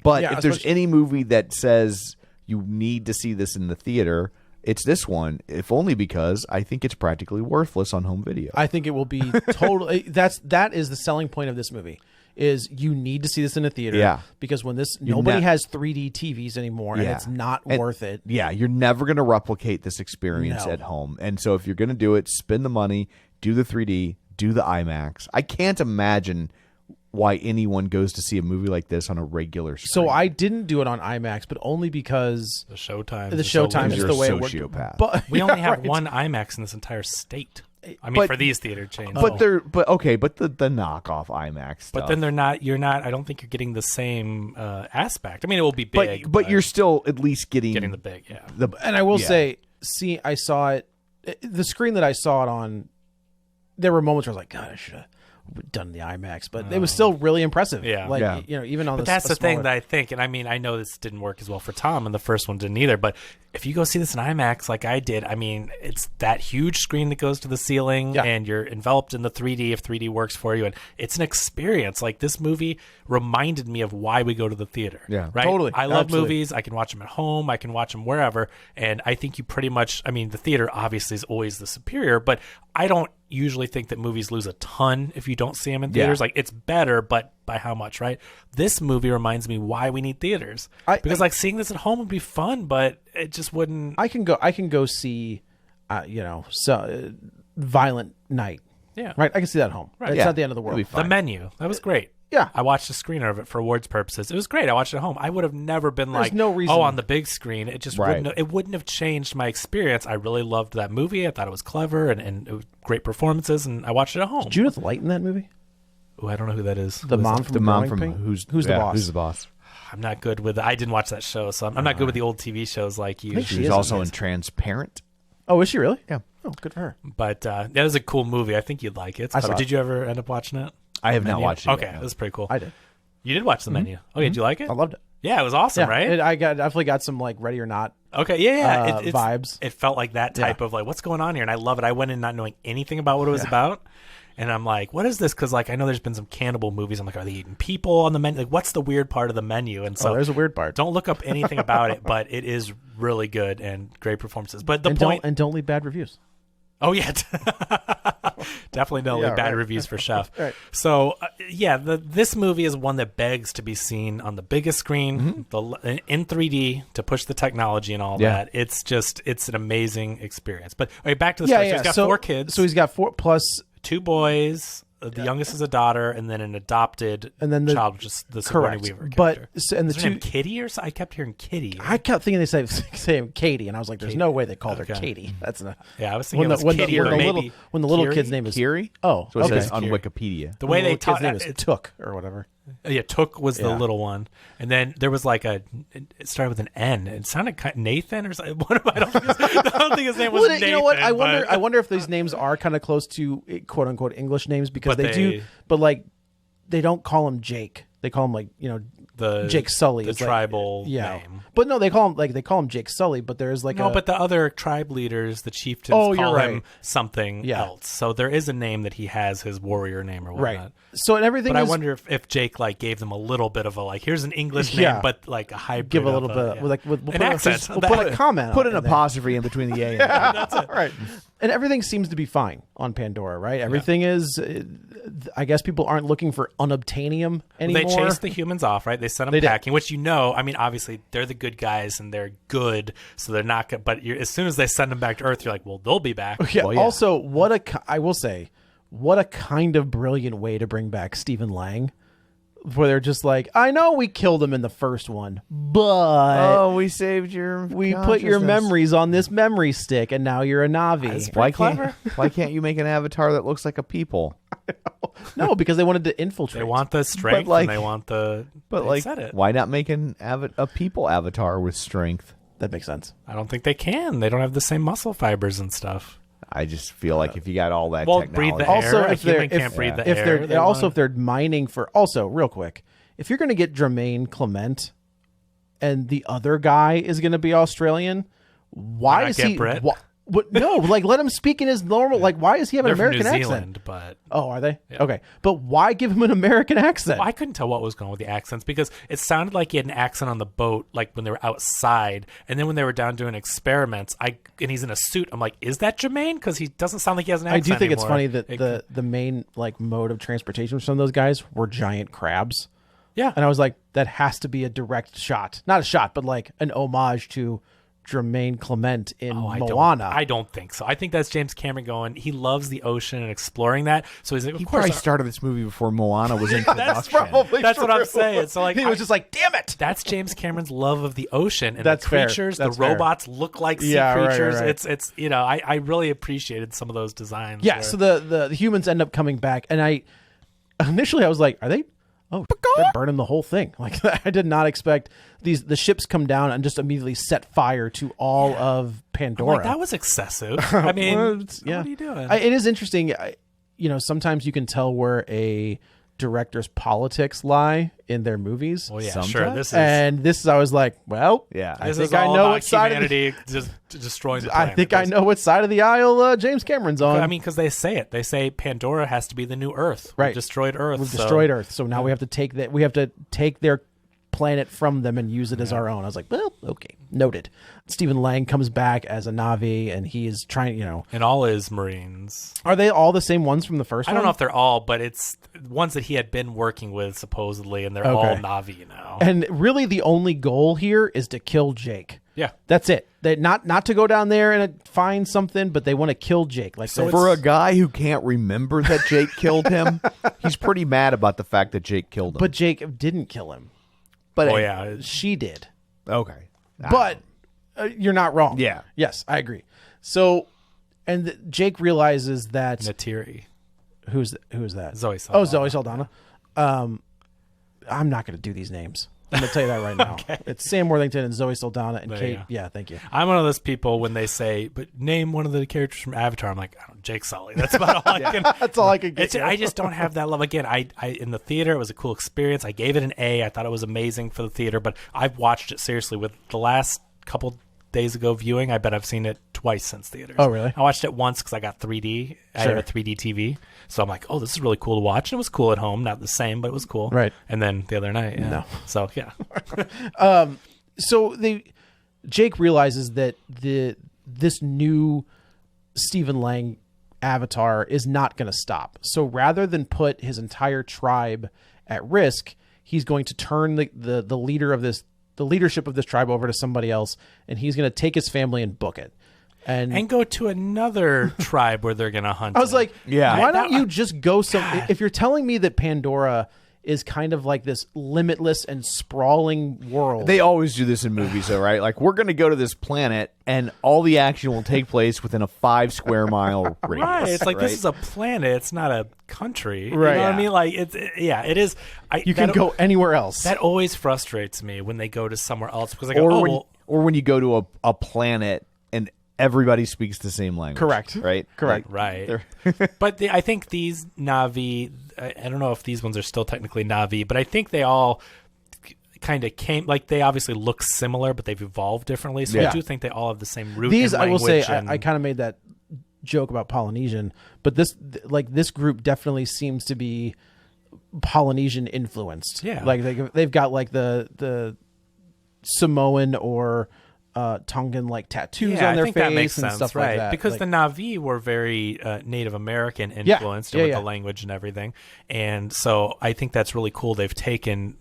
But Yeah, if there's especially- any movie that says you need to see this in the theater, it's this one, if only because I think it's practically worthless on home video. I think it will be totally. that is the selling point of this movie. Is you need to see this in a theater, Yeah. because when nobody ne- has 3D TVs anymore, and Yeah. it's not And- worth it. Yeah, you're never going to replicate this experience No. at home. And so if you're going to do it, spend the money, do the 3D, do the IMAX. I can't imagine why anyone goes to see a movie like this on a regular screen. So I didn't do it on IMAX, but only because The showtime. the showtime is You're the a way it worked. sociopath. But We only have right. one IMAX in this entire state. I mean, But- for these theater chains. But the knockoff IMAX stuff. But then they're not. You're not. I don't think you're getting the same aspect. I mean, it will be big, but you're still at least getting the big. Yeah. the And I will yeah. say, I saw it. The screen that I saw it on, there were moments where I was like, God, I should have done the IMAX, but it was still really impressive. Yeah. like Yeah. even on But the. that's the thing that I think, and I mean, I know this didn't work as well for Tom, and the first one didn't either. But if you go see this in IMAX, like I did, I mean, it's that huge screen that goes to the ceiling, Yeah. and you're enveloped in the 3D if 3D works for you, and it's an experience. Like this movie reminded me of why we go to the theater. Yeah. right. Totally. I love Absolutely. movies. I can watch them at home. I can watch them wherever, and I think you pretty much. I mean, the theater obviously is always the superior, but I don't usually think that movies lose a ton if you don't see them in theaters. Like it's better, but by how much, right? This movie reminds me why we need theaters. Because like seeing this at home would be fun, but it just wouldn't. I can go see, Violent Night. Yeah. Right. I can see that at home. It's Yeah. not the end of the world. It'll be The fine. Menu. That was great. Yeah. I watched a screener of it for awards purposes. It was great. I watched it at home. I would have never been There's like, no reason- oh, on the big screen. It just Right. wouldn't have changed my experience. I really loved that movie. I thought it was clever and it was great performances, and I watched it at home. Judith Light in that movie. Ooh, I don't know who that is. The Who is mom that? from the mom Growing from Pains? who's the yeah, boss? Who's the boss? I'm not good with. I didn't watch that show, so I'm not good with the old TV shows like you. think She She was is also in amazing. Transparent. Oh, is she really? Yeah. Oh, good for her. But that was a cool movie. I think you'd like it. It's I clever. saw it. Did you ever end up watching it? I have not Menu? watched it. Okay, yet, no. it was pretty cool. I did. You did watch the menu. Okay, did you like it? I loved it. Yeah, it was awesome, right? I definitely got some like Ready or Not. Okay, yeah. it's- vibes. It felt like that type of like, what's going on here? And I love it. I went in not knowing anything about what it was about. And I'm like, what is this? Because like I know there's been some cannibal movies. I'm like, are they eating people on the menu? Like, what's the weird part of the menu? And so There's a weird part. don't look up anything about it, but it is really good and great performances. But the and point, don't leave bad reviews. Oh yeah, definitely no bad reviews for Chef. Right. So this movie is one that begs to be seen on the biggest screen, in 3D to push the technology and all that. It's an amazing experience. But back to the story. So he's got 4 kids. So he's got 4 plus 2 boys. The youngest is a daughter, and then an adopted child, just the Sigourney Weaver character. And the is her name Kitty or something? I kept hearing Kitty. I kept thinking they say Katie, and I was like, "There's no way they called her Katie." That's not. I was thinking it was Kitty, or maybe when the little kid's name is Kiri. Oh, so it okay. says on Wikipedia. The way they kid's talk name is Took or whatever. Yeah, Took was the little one, and then there was like it started with an N. It sounded kind of Nathan or something. I don't think his name was Nathan. You know what? I wonder if these names are kind of close to quote unquote English names because they do, but like they don't call him Jake. They call him like Jake Sully, the tribal name. But no, they call him Jake Sully. But there's like but the other tribe leaders, the chieftains, call him something else. So there is a name that he has, his warrior name or whatnot. Right. So and everything. But I wonder if Jake gave them a little bit of a here's an English name, but like a hybrid. Give a little bit we'll an accent. We'll put a comment. Put an apostrophe in between the A and that's it. Right. And everything seems to be fine on Pandora, right? Everything is. I guess people aren't looking for unobtainium anymore. They chase the humans off, right? They send them packing, which I mean, obviously they're the good guys and they're good, so they're not good. But as soon as they send them back to Earth, you're like, well, they'll be back. Yeah. Well, also, I will say, what a kind of brilliant way to bring back Stephen Lang. Where they're just like, I know we killed him in the first one, but we saved we put your memories on this memory stick, and now you're a Navi. Why can't you make an avatar that looks like a people? No, because they wanted to infiltrate. They want the strength, and they want the. But why not make a people avatar with strength? That makes sense. I don't think they can. They don't have the same muscle fibers and stuff. I just feel like if you got all that technology, breathe the also air. if they're can't breathe the air. If they're mining for real quick, if you're going to get Jermaine Clement and the other guy is going to be Australian, why is he? Brit? No, let him speak in his normal. Like, why does he have an They're American from New accent? Zealand, but are they? Yeah. Okay, but why give him an American accent? Well, I couldn't tell what was going on with the accents because it sounded like he had an accent on the boat, like when they were outside, and then when they were down doing experiments, and he's in a suit. I'm like, is that Jermaine? Because he doesn't sound like he has an accent. I do think anymore. It's funny that the main mode of transportation for some of those guys were giant crabs. Yeah, and I was like, that has to be a direct shot, not a shot, but like an homage to Jermaine Clement in Moana. I don't think so. I think that's James Cameron going, he loves the ocean and exploring that. So he's like, he probably started this movie before Moana was in production. That's probably That's true. what I'm saying. So he was just like, damn it. That's James Cameron's love of the ocean and that's the creatures. That's the robots look like sea creatures. Right. It's I really appreciated some of those designs. Yeah. So the humans end up coming back, and I was like, are they? Oh, they're burning the whole thing. Like, I did not expect the ships come down and just immediately set fire to all of Pandora. That was excessive. I mean, what are you doing? It is interesting. Sometimes you can tell where a director's politics lie in their movies. Well, yeah, sometimes. Sure. This is I was like, well, yeah, I think I know what side of just destroying the planet. I think I know what side of the aisle James Cameron's on. I mean, because they say it. They say Pandora has to be the new Earth. Right. We've destroyed Earth. We've destroyed Earth. So now we have to take that. We have to take their planet from them and use it as our own. I was like, well, okay, noted. Stephen Lang comes back as a Navi, and he is trying, and all his Marines. Are they all the same ones from the first one? I don't know if they're all, but it's ones that he had been working with supposedly, and they're all Navi now. And really, the only goal here is to kill Jake. Yeah, that's it. They not to go down there and find something, but they want to kill Jake. Like, so for a guy who can't remember that Jake killed him, he's pretty mad about the fact that Jake killed him. But Jake didn't kill him. But she did. Okay. But you're not wrong. Yeah. Yes, I agree. So, and Jake realizes that Natiri. Who's that? Zoe Saldana. Oh, Zoe Saldana. I'm not going to do these names. I'm going to tell you that right now. Okay. It's Sam Worthington and Zoe Saldana and Kate. Yeah, thank you. I'm one of those people when they say, but name one of the characters from Avatar. I'm like, I don't know, Jake Sully. That's about all I can. That's all I can get. I just don't have that love. Again, I in the theater, it was a cool experience. I gave it an A. I thought it was amazing for the theater, but I've watched it seriously with the last couple days ago viewing. I bet I've seen it twice since theaters. Oh, really? I watched it once because I got 3D. I had a 3D TV. So I'm like, oh, this is really cool to watch. And it was cool at home. Not the same, but it was cool. Right. And then the other night, No. So, yeah. So Jake realizes that this new Stephen Lang avatar is not going to stop. So rather than put his entire tribe at risk, he's going to turn the leadership of this tribe over to somebody else, and he's going to take his family and book it. And go to another tribe where they're going to hunt. I was like, Yeah. why don't you just go if you're telling me that Pandora is kind of like this limitless and sprawling world. They always do this in movies, though, right? Like, we're going to go to this planet, and all the action will take place within a 5 square mile radius. Right. It's like, right? this is a planet. It's not a country. Right. You know what Yeah. I mean? Like, it is. You can go anywhere else. That always frustrates me when they go to somewhere else because I or go, when you go to a planet and everybody speaks the same language. Correct. Right? Correct. right. But I think these Na'vi, I don't know if these ones are still technically Na'vi, but I think they all kind of came, like, they obviously look similar, but they've evolved differently. So Yeah. I do think they all have the same root. These, and I will say, language I kind of made that joke about Polynesian, but this group definitely seems to be Polynesian influenced. Yeah. Like they've got like the Samoan or Tongan like tattoos on I their think face that makes and sense, stuff right? like that. Because like, the Na'vi were very Native American influenced Yeah, with yeah. the language and everything, and so I think that's really cool. They've taken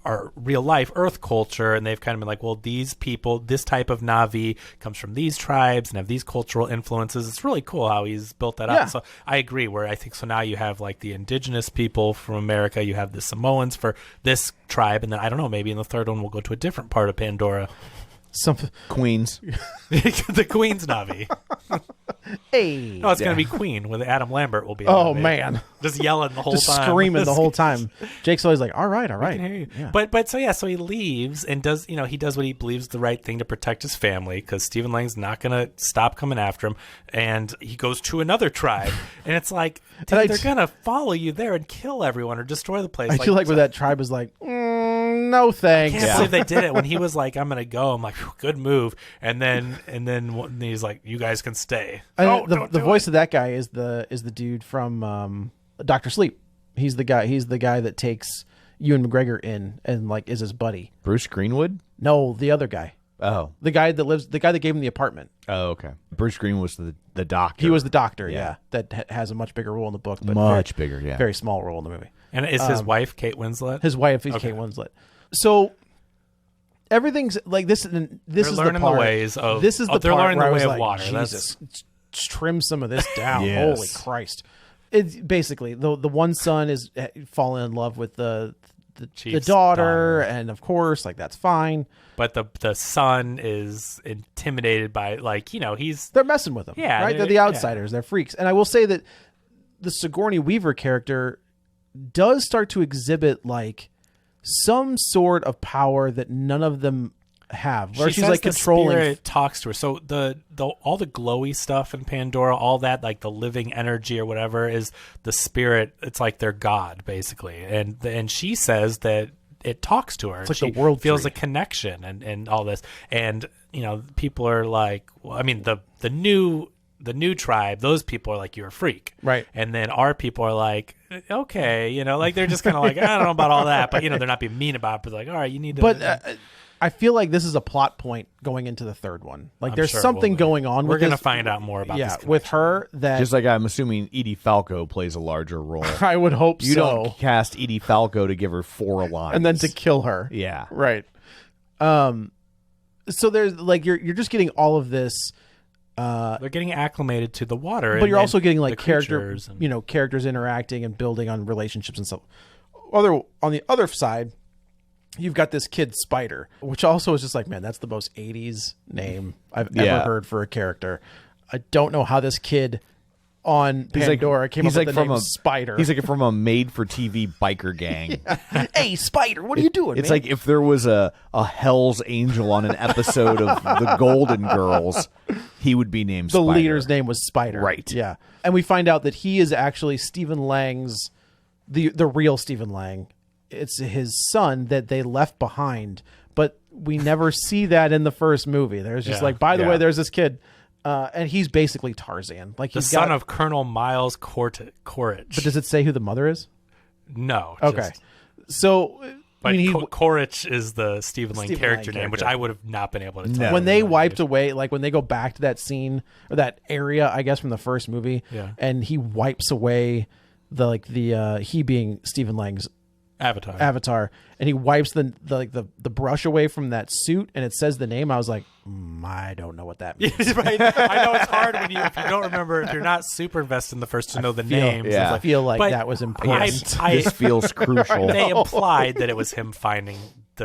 our real life Earth culture and they've kind of been like, well, these people, this type of Na'vi comes from these tribes and have these cultural influences. It's really cool how he's built that Yeah. up. So I agree. Where I think so now you have like the indigenous people from America, you have the Samoans for this tribe, and then I don't know, maybe in the third one we'll go to a different part of Pandora. Queens. The Queen's Na'vi. hey, No, it's going to be Queen with Adam Lambert will be. oh Na'vi. man, just yelling the whole just time, screaming the whole time. Jake's always like, all right. I can hear you. Yeah. But so he leaves and does he does what he believes is the right thing to protect his family because Stephen Lang's not going to stop coming after him, and he goes to another tribe, and it's like dude, they're going to follow you there and kill everyone or destroy the place. I feel like where that tribe is like, no thanks. I can't believe they did it when he was like, "I'm gonna go." I'm like, "Good move," and then he's like, "You guys can stay." And Don't the do voice it. of that guy is the dude from Dr. Sleep. He's the guy that takes Ewan McGregor in and like is his buddy. Bruce Greenwood? No, the other guy. Oh. The guy that gave him the apartment. Oh, okay. Bruce Greenwood was the doctor. He was the doctor, yeah. That has a much bigger role in the book, but Much bigger, yeah. very small role in the movie. And is his wife Kate Winslet? His wife is Kate Winslet. So everything's like this. This They're is learning the part. the ways of. This is the they're part learning where the I way was of like, water. Jesus, trim some of this down. Yes. Holy Christ! It's basically the one son is falling in love with the Chief's daughter, and of course, like that's fine. But the son is intimidated by he's They're messing with him. Yeah, right. They're the outsiders. They're freaks. And I will say that the Sigourney Weaver character does start to exhibit like some sort of power that none of them have, where she's says like the controlling. spirit talks to her. So the all the glowy stuff in Pandora, all that like the living energy or whatever is the spirit. It's like their god basically, and she says that it talks to her. It's like she the world feels tree. a connection and all this. And people are like, well, I mean the new tribe, those people are like, you're a freak, Right. And then our people are like, okay, like they're just kind of like, I don't know about all that, but they're not being mean about it, but they're like, all right, you need to. But I feel like this is a plot point going into the third one. Like there's sure it something will be. going on. We're with gonna this. find out more about Yeah, this with her that Just like I'm assuming Edie Falco plays a larger role. I would hope You so. don't cast Edie Falco to give her 4 lines. And then to kill her. Yeah. Right. So there's like you're just getting all of this, They're getting acclimated to the water, but you're also getting like the character, creatures and- characters interacting and building on relationships and stuff. On the other side, you've got this kid Spider, which also is just like, man, that's the most 80s name I've Yeah. ever heard for a character. I don't know how this kid on Pandora came up with the name Spider. He's like from a made-for-TV biker gang. Hey, Spider, what are you doing? It's man? like if there was a Hell's Angel on an episode of The Golden Girls, he would be named the Spider. leader's name was Spider. Right. Yeah. And we find out that he is actually Stephen Lang's the real Stephen Lang. It's his son that they left behind, but we never see that in the first movie. There's just Yeah. like, by the Yeah. way, there's this kid, and he's basically Tarzan. Like the he's son got, of Colonel Miles Courage. But does it say who the mother is? No. Okay. So But I mean, Quaritch is the Stephen Lang Stephen character Lang name, which character. I would have not been able to tell. when they wiped away, like when they go back to that scene or that area, I guess from the first movie, and he wipes away he being Stephen Lang's Avatar, and he wipes the brush away from that suit, and it says the name. I was like, I don't know what that means. Right? I know it's hard if you don't remember, if you're not super invested in the first to know the names. yeah. I feel like But that was important. This feels crucial. They implied that it was him finding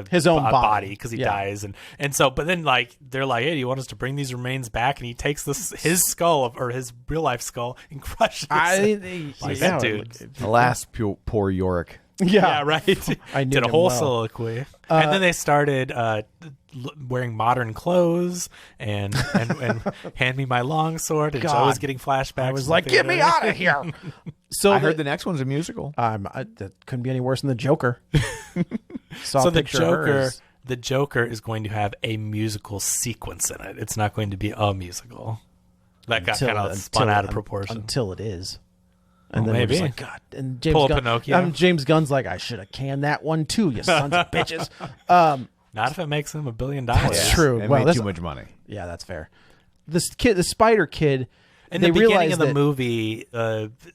His own body because he Yeah. dies, and so, but then like they're like, hey, do you want us to bring these remains back? And he takes his skull or his real life skull and crushes it. Like that dude. Alas, poor Yorick. Yeah, right. I knew Did a him whole well. soliloquy, and then they started wearing modern clothes and hand me my long sword. And Joe God. was getting flashbacks. I was in like, the get me theater. out of here. So I heard the next one's a musical. that couldn't be any worse than the Joker. Saw So a the picture of hers. Joker is going to have a musical sequence in it. It's not going to be a musical. That got kind of spun out of proportion. until it is. And Well, then we're just maybe. like, God. And James Pull a Gunn, Pinocchio. James Gunn's like, I should have canned that one too, you sons of bitches. Not if it makes him $1 billion. That's true. It Well, made that's- too much money. Yeah, that's fair. This kid, the Spider Kid, In they the beginning realize of the that- movie,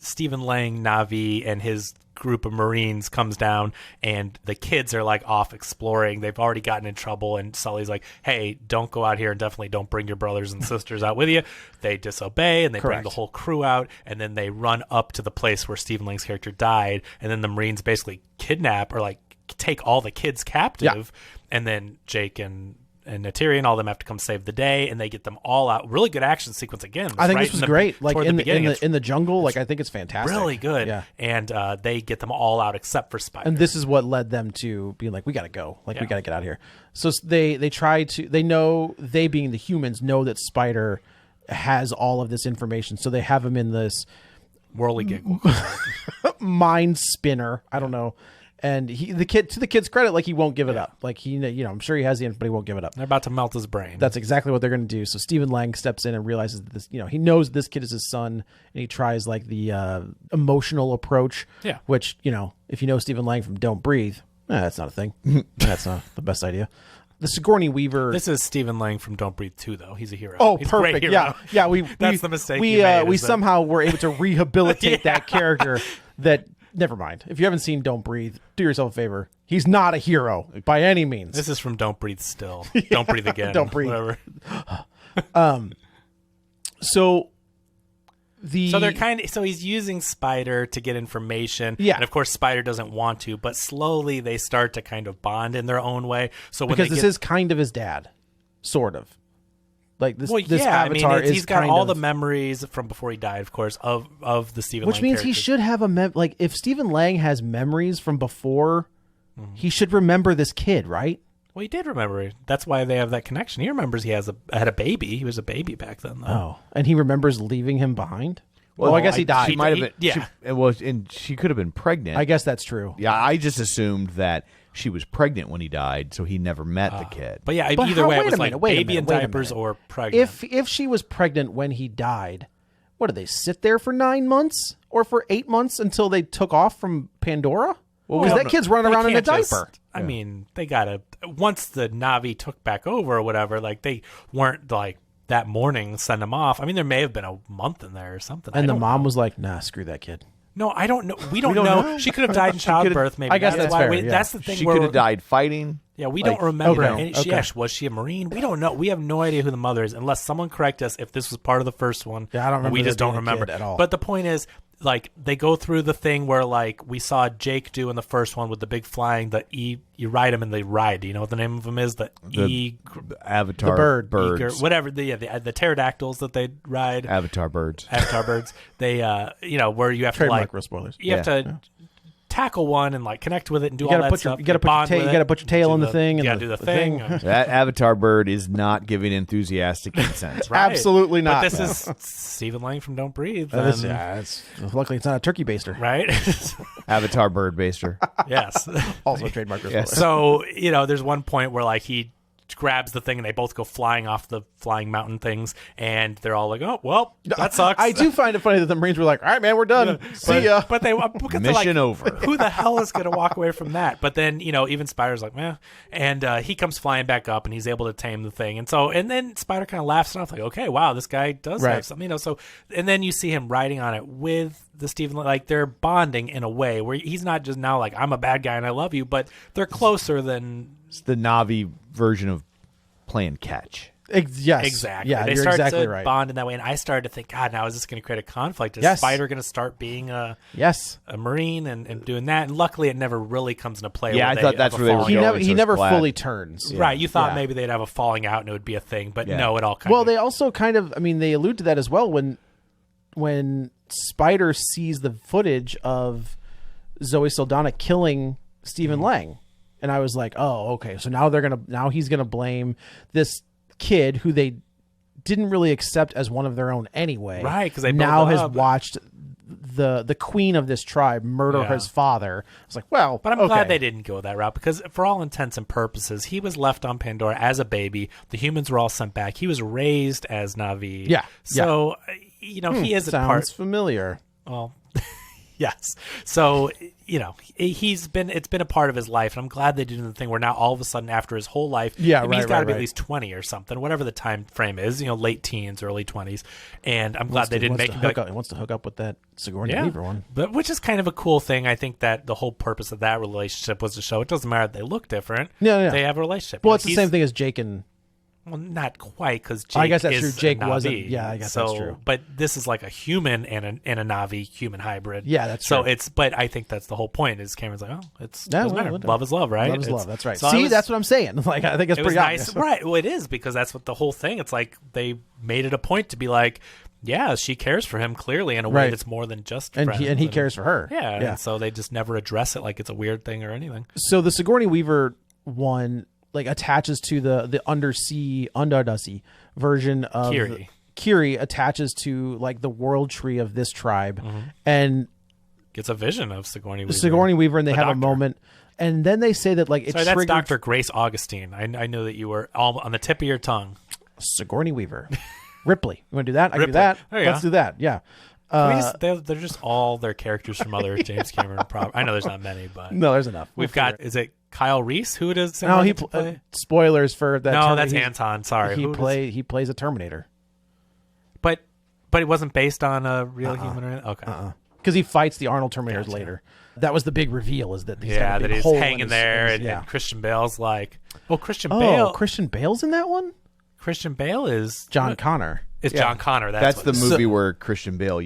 Stephen Lang, Navi, and his group of Marines comes down, and the kids are like off exploring. They've already gotten in trouble, and Sully's like, "Hey, don't go out here, and definitely don't bring your brothers and sisters out with you." They disobey, and they bring Correct. the whole crew out, and then they run up to the place where Stephen Lang's character died, and then the Marines basically kidnap or like take all the kids captive, and then Jake and Tyrion, all of them have to come save the day, and they get them all out. Really good action sequence again. I think right this was in the- great. Like toward in beginning. It's the jungle, like I think it's fantastic. really good. Yeah. And they get them all out except for Spider. And this is what led them to being like, we got to go. Like, we Yeah. got to get out of here. So they know, they being the humans, know that Spider has all of this information. So they have him in this Whirly giggle. mind spinner. I don't know. And to the kid's credit, like he won't give it up. Like he, I'm sure he has the info, but he won't give it up. They're about to melt his brain. That's exactly what they're going to do. So Stephen Lang steps in and realizes that this, he knows this kid is his son, and he tries like the emotional approach. Yeah. Which, if you know Stephen Lang from Don't Breathe, that's not a thing. That's not the best idea. The Sigourney Weaver. This is Stephen Lang from Don't Breathe 2, though. He's a hero. Oh, He's a great perfect. hero. Yeah. That's the mistake We you made, we is that- somehow were able to rehabilitate Yeah. that character. That never mind. If you haven't seen Don't Breathe, do yourself a favor. He's not a hero by any means. This is from Don't Breathe Still. Don't Breathe Again. Don't Breathe. Whatever. So So he's using Spider to get information. Yeah. And of course Spider doesn't want to, but slowly they start to kind of bond in their own way. So when because they this is kind of his dad, sort of. Like this, well, this yeah, avatar I mean, is he's got kind all of, the memories from before he died, of course, of the Stephen which Lang means he character. should have like if Stephen Lang has memories from before, Mm-hmm. he should remember this kid, right? Well, he did remember. That's why they have that connection. He remembers he had a baby. He was a baby back then, though. Oh, and he remembers leaving him behind. Well, I guess he died. She might have been. Yeah. She could have been pregnant. I guess that's true. Yeah, I just assumed that she was pregnant when he died, so he never met the kid. But yeah, But either how- way, wait it was a like minute, wait a baby in minute, wait a diapers minute. or pregnant. If she was pregnant when he died, what did they sit there for 9 months or for 8 months until they took off from Pandora? Because that kid's running They around in a can't diaper. just- I mean, they gotta once the Navi took back over or whatever. Like they weren't like that morning send him off. I mean, there may have been a month in there or something. And I the don't mom know. was like, "Nah, screw that kid." No, I don't know. We don't know. She could have died in childbirth. Maybe I guess that's why fair, we, yeah. That's the thing. She where could have died fighting. Yeah, we Like, don't remember. okay, And okay. was she a Marine? We don't know. We have no idea who the mother is, unless someone correct us if this was part of the first one. Yeah, I don't remember We there just don't being a remember kid at all. But the point is, like, they go through the thing where, like, we saw Jake do in the first one with the big flying. You ride him and they ride. Do you know what the name of them is? The Avatar The bird. birds. whatever. The pterodactyls that they ride. Avatar birds. Avatar birds. They, where you have to Trademark like real spoilers. you have to tackle one and like connect with it and do You all gotta that put your- stuff. you gotta put your bond tail- with you it, gotta put your tail do on the thing and You gotta the- do the the thing. thing. That Avatar bird is not giving enthusiastic consent. Right. Absolutely not. But this is Stephen Lang from Don't Breathe. That is- and- luckily it's not a turkey baster. Right? Avatar bird baster. Yes. Also trademark real Yes. spoilers. So, there's one point where like he grabs the thing and they both go flying off the flying mountain things, and they're all like, "Oh, well, that sucks." I do find it funny that the Marines were like, "All right, man, we're done. See ya." But they because they're Mission like, over. Who the hell is going to walk away from that? But then even Spider's like, "Meh," and he comes flying back up, and he's able to tame the thing. And then Spider kind of laughs it off, like, "Okay, wow, this guy does have something." So and then you see him riding on it with the Stephen, like they're bonding in a way where he's not just now like, "I'm a bad guy and I love you," but they're closer than. It's the Na'vi version of playing catch. Yes, exactly. Yeah, they you're start exactly to right. bond in that way, and I started to think, God, now is this going to create a conflict? Is Yes. Spider going to start being a Marine and doing that? And luckily, it never really comes into play. Yeah, where I they thought that's have a where they were falling going. out. He so never glad. fully turns. Right, you thought Yeah. maybe they'd have a falling out and it would be a thing, but Yeah. no, it all kind Well, of. they also kind of, I mean, they allude to that as well when Spider sees the footage of Zoe Saldana killing Stephen Lang, and I was like, oh, okay, so now he's gonna blame this kid who they didn't really accept as one of their own anyway. Right, 'cause they now built it has up. watched the queen of this tribe murder Yeah. his father. I was like, well, But I'm okay. glad they didn't go that route because, for all intents and purposes, he was left on Pandora as a baby. The humans were all sent back. He was raised as Na'vi. Yeah, So, he is a Sounds part. familiar. Well, yes. So, it's been a part of his life, and I'm glad they did the thing where now all of a sudden after his whole life, Yeah, he's got to be right. at least 20 or something, whatever the time frame is, late teens, early 20s. And I'm glad they didn't make him be like, He wants to hook up with that Sigourney yeah, Weaver one. but which is kind of a cool thing. I think that the whole purpose of that relationship was to show it doesn't matter if they look different. Yeah. They have a relationship. Well, Like, it's the he's- same thing as Jake and. Well, not quite, because Jake I guess that's is true. Jake a Na'vi. wasn't. Yeah, I guess that's true. But this is like a human and a Na'vi human hybrid. Yeah, that's so true. But I think that's the whole point. Is Cameron's like, doesn't Yeah, matter. whatever. Love is love, right? Love is It's- love. That's right. so See, that's what I'm saying. Like, I think it's it was pretty nice, obvious. right? Well, it is because that's what the whole thing. It's like they made it a point to be like, yeah, she cares for him clearly in a way Right. that's more than just And friends. he cares for her. Yeah, Yeah. and so they just never address it like it's a weird thing or anything. So the Sigourney Weaver one like attaches to the undersea version of Kiri attaches to like the world tree of this tribe, and Gets a vision of Sigourney Weaver. Sigourney Weaver, and they The have a doctor. moment, and then they say that like it Sorry, that's triggered Dr. Grace Augustine. I knew that you were all on the tip of your tongue. Sigourney Weaver, Ripley. You want to do that? I can do Ripley. that. There you Let's go. do that. Yeah. They're just all their characters from other James Cameron. I know there's not many, but No, there's enough. we've got. Is it Kyle Reese? Who does? No, he play? spoilers for that. No, that's he's- Anton. Sorry, He Who does- he plays a Terminator but it wasn't based on a real human or anything? Okay. because he fights the Arnold Terminators later. That was the big reveal, is that he's got Yeah, a big that he's hole in hanging his- there, in his- and, yeah. and Christian Bale's like, Christian Oh, Bale. Christian Bale's in that one. Christian Bale is John Connor. It's John Connor. That's what the it is. movie where Christian Bale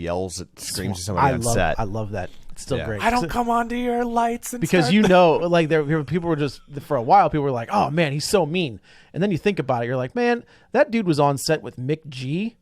screams at somebody on set. I love that. It's still Yeah. great. I don't come onto your lights and because start like people were just for a while people were like, oh man, he's so mean, and then you think about it, you're like, man, that dude was on set with Mick G.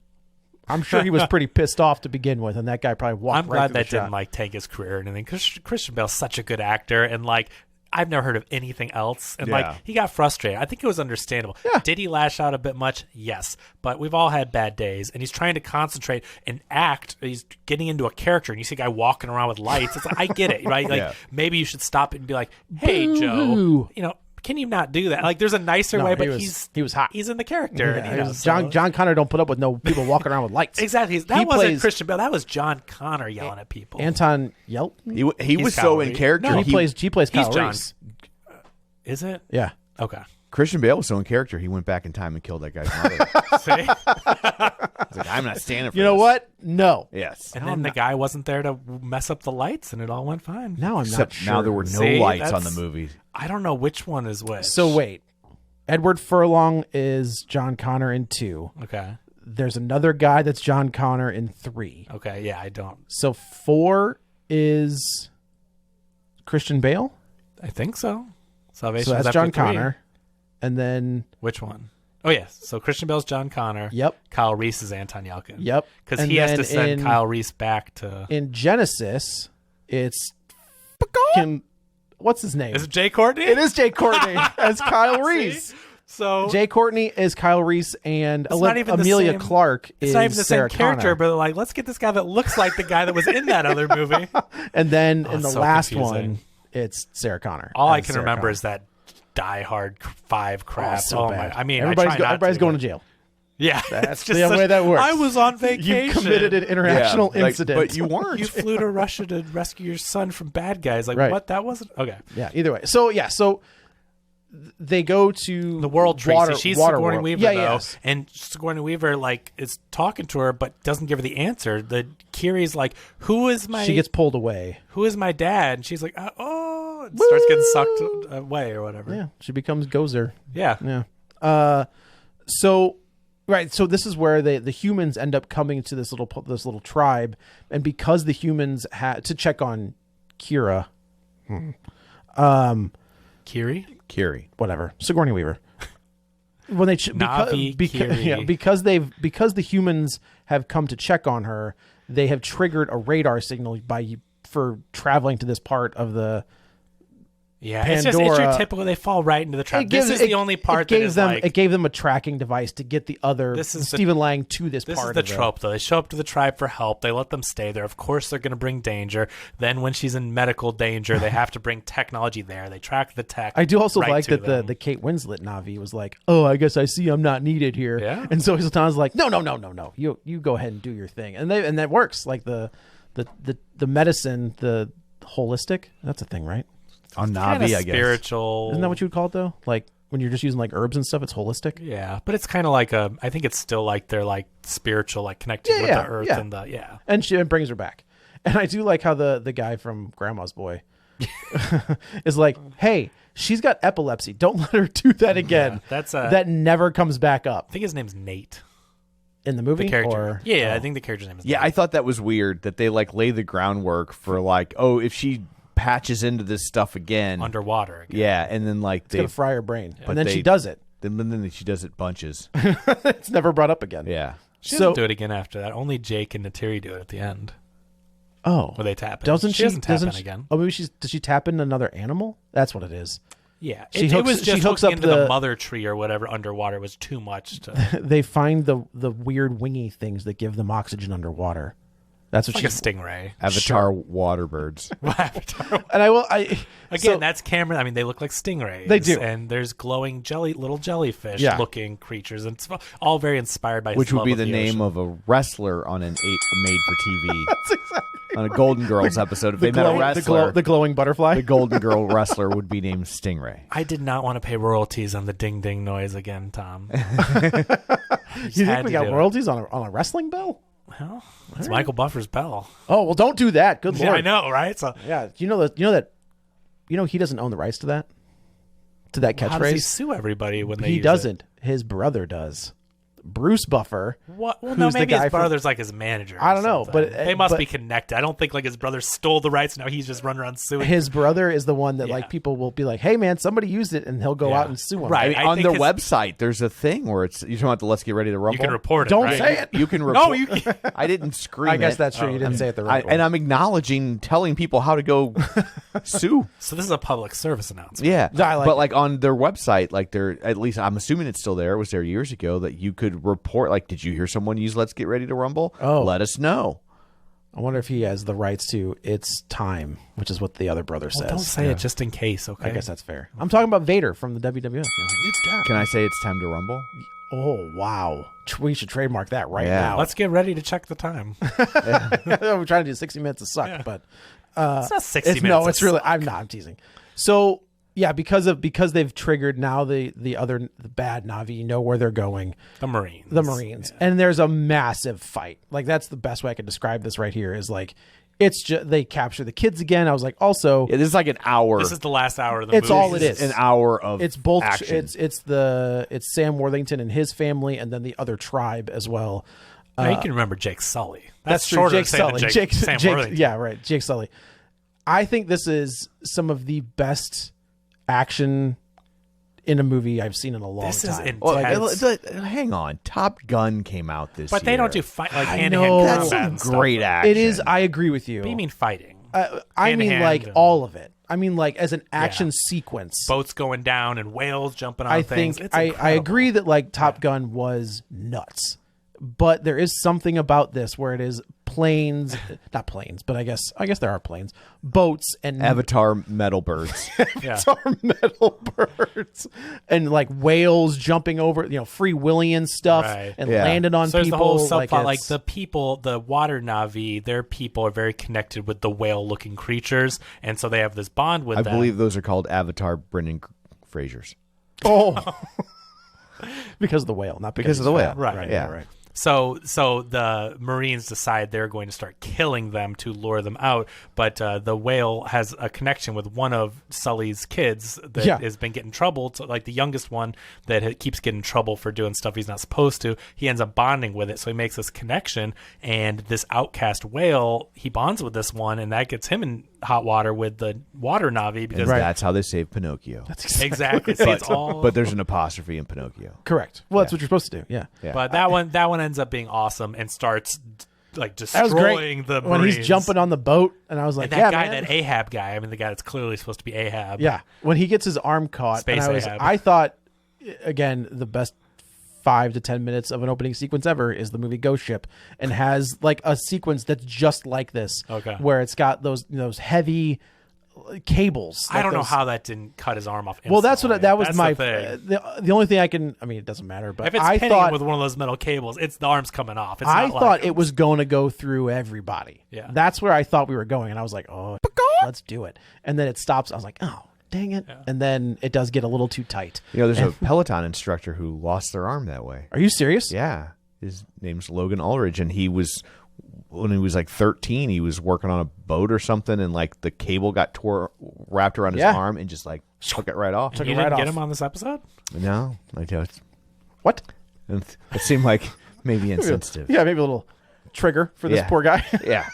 I'm sure he was pretty pissed off to begin with, and that guy probably walked. I'm right glad through that the shot. didn't like take his career or anything. Because Christian Bale's such a good actor, and like I've never heard of anything else. And Yeah. like he got frustrated. I think it was understandable. Yeah. Did he lash out a bit much? Yes. But we've all had bad days, and he's trying to concentrate and act. He's getting into a character, and you see a guy walking around with lights. It's like I get it, right? Like Yeah. maybe you should stop it and be like, "Hey, Boo-hoo. Joe, can you not do that?" Like there's a nicer No, way, he but was- he was hot. He's in the character. Yeah, and, it was John Connor don't put up with no people walking around with lights. Exactly. That He wasn't plays- Christian Bale. That was John Connor yelling at people. Anton Yelp. He was He's so Kyle in Reese. character. No, He plays he's Kyle John. Reese. Is it? Yeah. Okay. Christian Bale was so in character. He went back in time and killed that guy's mother. See? He's like, I'm not standing for You know this. what? No. Yes. And then the guy wasn't there to mess up the lights, and it all went fine. Now I'm not Except sure. now there were no See, lights on the that's- movie. I don't know which one is which. So wait, Edward Furlong is John Connor in 2. Okay. There's another guy that's John Connor in 3. Okay. Yeah, I don't. So 4 is Christian Bale. I think so. Salvation. So is that's after John 3. Connor. And then Which one? Oh, yes. So Christian Bale's John Connor. Yep. Kyle Reese is Anton Yelkin. Yep. Because And he has then to send in- Kyle Reese back to. in Genesis, it's what's his name? Is it Jay Courtney? It is Jay Courtney as Kyle Reese. So Jay Courtney is Kyle Reese, and It's not even the Amelia same- Clark is it's not even the Sarah same character, Connor. but like, let's get this guy that looks like the guy that was in that other movie. And then in it's the so last confusing. one, it's Sarah Connor. All I as can Sarah remember Connor. is that Die Hard 5 crap. so bad. I mean, everybody's I try not everybody's to, going but- to jail. Yeah, That's it's just the way that works. I was on vacation. You committed an international Yeah, like, incident. but you weren't. You flew to Russia to rescue your son from bad guys. Like Right. what? That wasn't okay. Yeah, either way. So they go to The world Tracy. water, She's water Sigourney world. Weaver Yeah, though, yes. and Sigourney Weaver like is talking to her but doesn't give her the answer. The Kiri's like, "Who is my?" She gets pulled away. "Who is my dad?" And she's like, "Oh," and starts getting sucked away or whatever. Yeah, she becomes Gozer. Yeah. Yeah. So this is where the humans end up coming to this little tribe, and because the humans had to check on Kira, Kiri. whatever, Sigourney Weaver. When they Navi, Kiri. because the humans have come to check on her, they have triggered a radar signal for traveling to this part of the. Yeah, it's your Pandora. typical. They fall right into the trap. This is the only part it that gave is them. like. It gave them a tracking device to get the other This is the- Stephen Lang to this This part. is the of trope, though. They show up to the tribe for help. They let them stay there. Of course, they're going to bring danger. Then, when she's in medical danger, they have to bring technology there. They track the tech. I do also right like to that them. the Kate Winslet Navi was like, "Oh, I guess I see I'm not needed here." Yeah. And so Sultan's like, "No. You go ahead and do your thing," and that works. Like the medicine, the holistic. That's a thing, right? On Kinda Navi, I guess. spiritual. Isn't that what you would call it though? Like when you're just using like herbs and stuff, it's holistic. Yeah, but it's kind of like I think it's still like they're like spiritual, like connected with the earth and the And she brings her back. And I do like how the guy from Grandma's Boy is like, "Hey, she's got epilepsy. Don't let her do that again." Yeah, that's that never comes back up I think his name's Nate. in the movie. The character. Or Yeah, I think the character's name is. Yeah, Nate. I thought that was weird that they like lay the groundwork for like, oh, if she patches into this stuff again, underwater. Again. yeah, and then like it's gonna fry her brain, But and then they- she does it. then she does it bunches. It's never brought up again. Yeah, She So- doesn't do it again after that. Only Jake and Natiri do it at the end Oh, where they tap in. doesn't she? doesn't tap doesn't in she- again. Oh, maybe does she tap in another animal? That's what it is. Yeah, She it hooks- was she just hooks hooking up into the- the mother tree or whatever underwater was too much. To They find the weird wingy things that give them oxygen underwater. That's what like a she's. stingray. Avatar water birds. And Again, that's Cameron. I mean, they look like stingrays. They do. and there's glowing little jellyfish Yeah. looking creatures, and it's all very inspired by. Which his would be love of the name ocean. of a wrestler on an made for TV. That's exactly on a Golden Girls episode. If they met a wrestler, the glowing butterfly. the Golden Girl wrestler would be named Stingray. I did not want to pay royalties on the ding ding noise again, Tom. You think we got royalties on a wrestling bell? Well, it's Michael Buffer's bell. Oh well, don't do that. Good lord. Yeah, I know, right? So Yeah, you know he doesn't own the rights to that how does he catchphrase. sue everybody when they He use doesn't. His brother does. Bruce Buffer. It? What? Well, no, Who's the maybe guy his from- brother's like his manager. or I don't know, something. but- they must but- be connected. I don't think like his brother stole the rights. Now he's just running around suing. His brother is the one that Yeah. like people will be like, "Hey man, somebody used it," and he'll go Yeah. out and sue him. Right. I mean, I on think their his- website, there's a thing where it's you're talking about the Let's Get Ready to Rumble. you can report it. Don't right? say it. You can report. No, you can't. I didn't scream. I guess it. that's true. You didn't say it the right way. And I'm acknowledging, telling people how to go sue. So this is a public service announcement. Yeah, No, I like but it. like on their website, like they're at least I'm assuming it's still there. It was there years ago that you could report. Like, did you hear someone use "Let's Get Ready to Rumble"? Oh. Let us know. I wonder if he has the rights to "It's Time," which is what the other brother Well, says. don't say it just in case, okay? I guess that's fair. I'm talking about Vader from the WWF. It's time. Can I say it's time to rumble? Oh wow, we should trademark that right Yeah. now. Let's get ready to check the time. We're trying to do 60 minutes of suck, but It's not 60 it's minutes. no, it's of really. suck. I'm teasing. So yeah, because they've triggered now the bad Navi know where they're going. the Marines. The Marines. And there's a massive fight. Like that's the best way I could describe this right here is like it's just they capture the kids again. I was like also Yeah, this is like an hour. This is the last hour of the It's movie. all it is. an hour of it's both action. it's Sam Worthington and his family and then the other tribe as well. Now, you can remember Jake Sully. That's true. shorter Jake to say than Sully. Sam Worthington. Yeah, right. Jake Sully. I think this is some of the best action in a movie I've seen in a long This is time. intense. Hang on, Top Gun came out this year. But they don't do fight like I hand know. to hand That's combat some and stuff. great action. It is. I agree with you. What do you mean fighting? I mean, hand-to-hand like and- all of it. I mean, like as an action sequence. Boats going down and whales jumping on I things. think It's I incredible. agree that like Top Gun was nuts. but there is something about this where it is planes, not planes, but I guess there are planes, boats, and Avatar metal birds. Yeah. are metal birds and like whales jumping over, free willing stuff Right. and Yeah. landing on So there's people. the whole subplot, like it's- the people, the water Na'vi, their people are very connected with the whale-looking creatures, and so they have this bond with I them. believe those are called Avatar Brendan Frasers. oh, because of the whale, not Because of he's the fat. whale. Right. Yeah. right. So the Marines decide they're going to start killing them to lure them out, but the whale has a connection with one of Sully's kids that has been getting in trouble. So, like the youngest one that keeps getting in trouble for doing stuff he's not supposed to. He ends up bonding with it, so he makes this connection. And this outcast whale, he bonds with this one, and that gets him in hot water with the water Na'vi because And that's how they save Pinocchio. That's exactly. See, it's all. But there's an apostrophe in Pinocchio. correct. Well, that's what you're supposed to do. Yeah. Yeah. But that one ends up being awesome and starts like That was destroying great the when Marines. he's jumping on the boat, and I was like, And that "Yeah, guy, man." that Ahab guy. I mean, the guy that's clearly supposed to be Ahab. Yeah, when he gets his arm caught, Space and Ahab. I thought, again, the best 5 to 10 minutes of an opening sequence ever is the movie Ghost Ship, and has like a sequence that's just like this, Okay. where it's got those heavy cables. I don't know those- how that didn't cut his arm off. Well, that's what instantly. that was That's my the thing. the only thing I can. I mean, it doesn't matter, but If it's I pinning thought with one of those metal cables, it's the arm's coming off. It's I not thought like, it was going to go through everybody. Yeah. That's where I thought we were going. And I was like, oh, let's do it. And then it stops. I was like, oh, dang it. And then it does get a little too tight. There's a Peloton instructor who lost their arm that way. Are you serious? Yeah. His name's Logan Ulrich, and when he was like 13, he was working on a boat or something, and like the cable got wrapped around his arm and just like took it right off. You it didn't right get off. him on this episode? No, I don't. What? It seemed like maybe insensitive. Yeah, maybe a little trigger for this Yeah. poor guy. Yeah.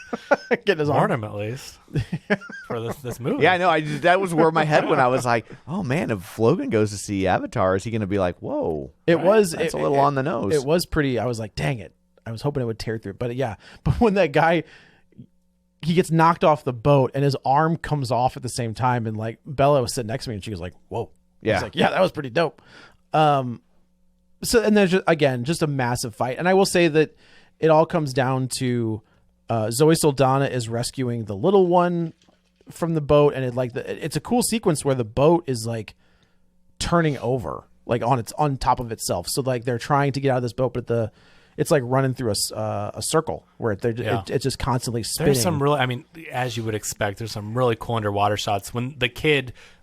Getting his Warn arm. him at least for this movie. Yeah, I know. That was where my head went. I was like, oh man, if Logan goes to see Avatar, is he going to be like, whoa? It was. That's a little on the nose. It was pretty. I was like, dang it. I was hoping it would tear through. But yeah. But when that guy, he gets knocked off the boat and his arm comes off at the same time. And like Bella was sitting next to me and she was like, whoa. I Yeah. was like, yeah, that was pretty dope. So, and there's just a massive fight. And I will say that it all comes down to Zoe Saldana is rescuing the little one from the boat. And it's a cool sequence where the boat is like turning over, like on top of itself. So like they're trying to get out of this boat, but it's like running through a circle where it's just constantly spinning. There's some really, I mean, as you would expect, there's some really cool underwater shots.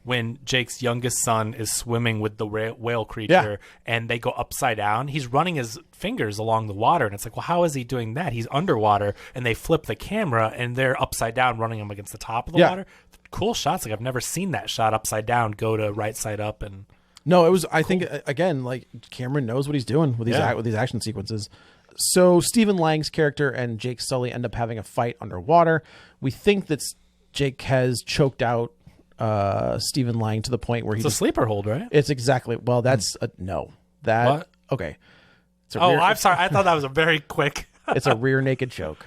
When Jake's youngest son is swimming with the whale creature and they go upside down, he's running his fingers along the water. And it's like, well, how is he doing that? He's underwater, and they flip the camera and they're upside down running him against the top of the water. Cool shots. Like I've never seen that shot upside down, go to right side up. And No, it was. I think again, like Cameron knows what he's doing with these action sequences. So Stephen Lang's character and Jake Sully end up having a fight underwater. We think that Jake has choked out Stephen Lang to the point where it's a sleeper hold, right? It's exactly. Well, that's no. That What? okay. It's a I'm sorry. I thought that was a very quick. It's a rear naked choke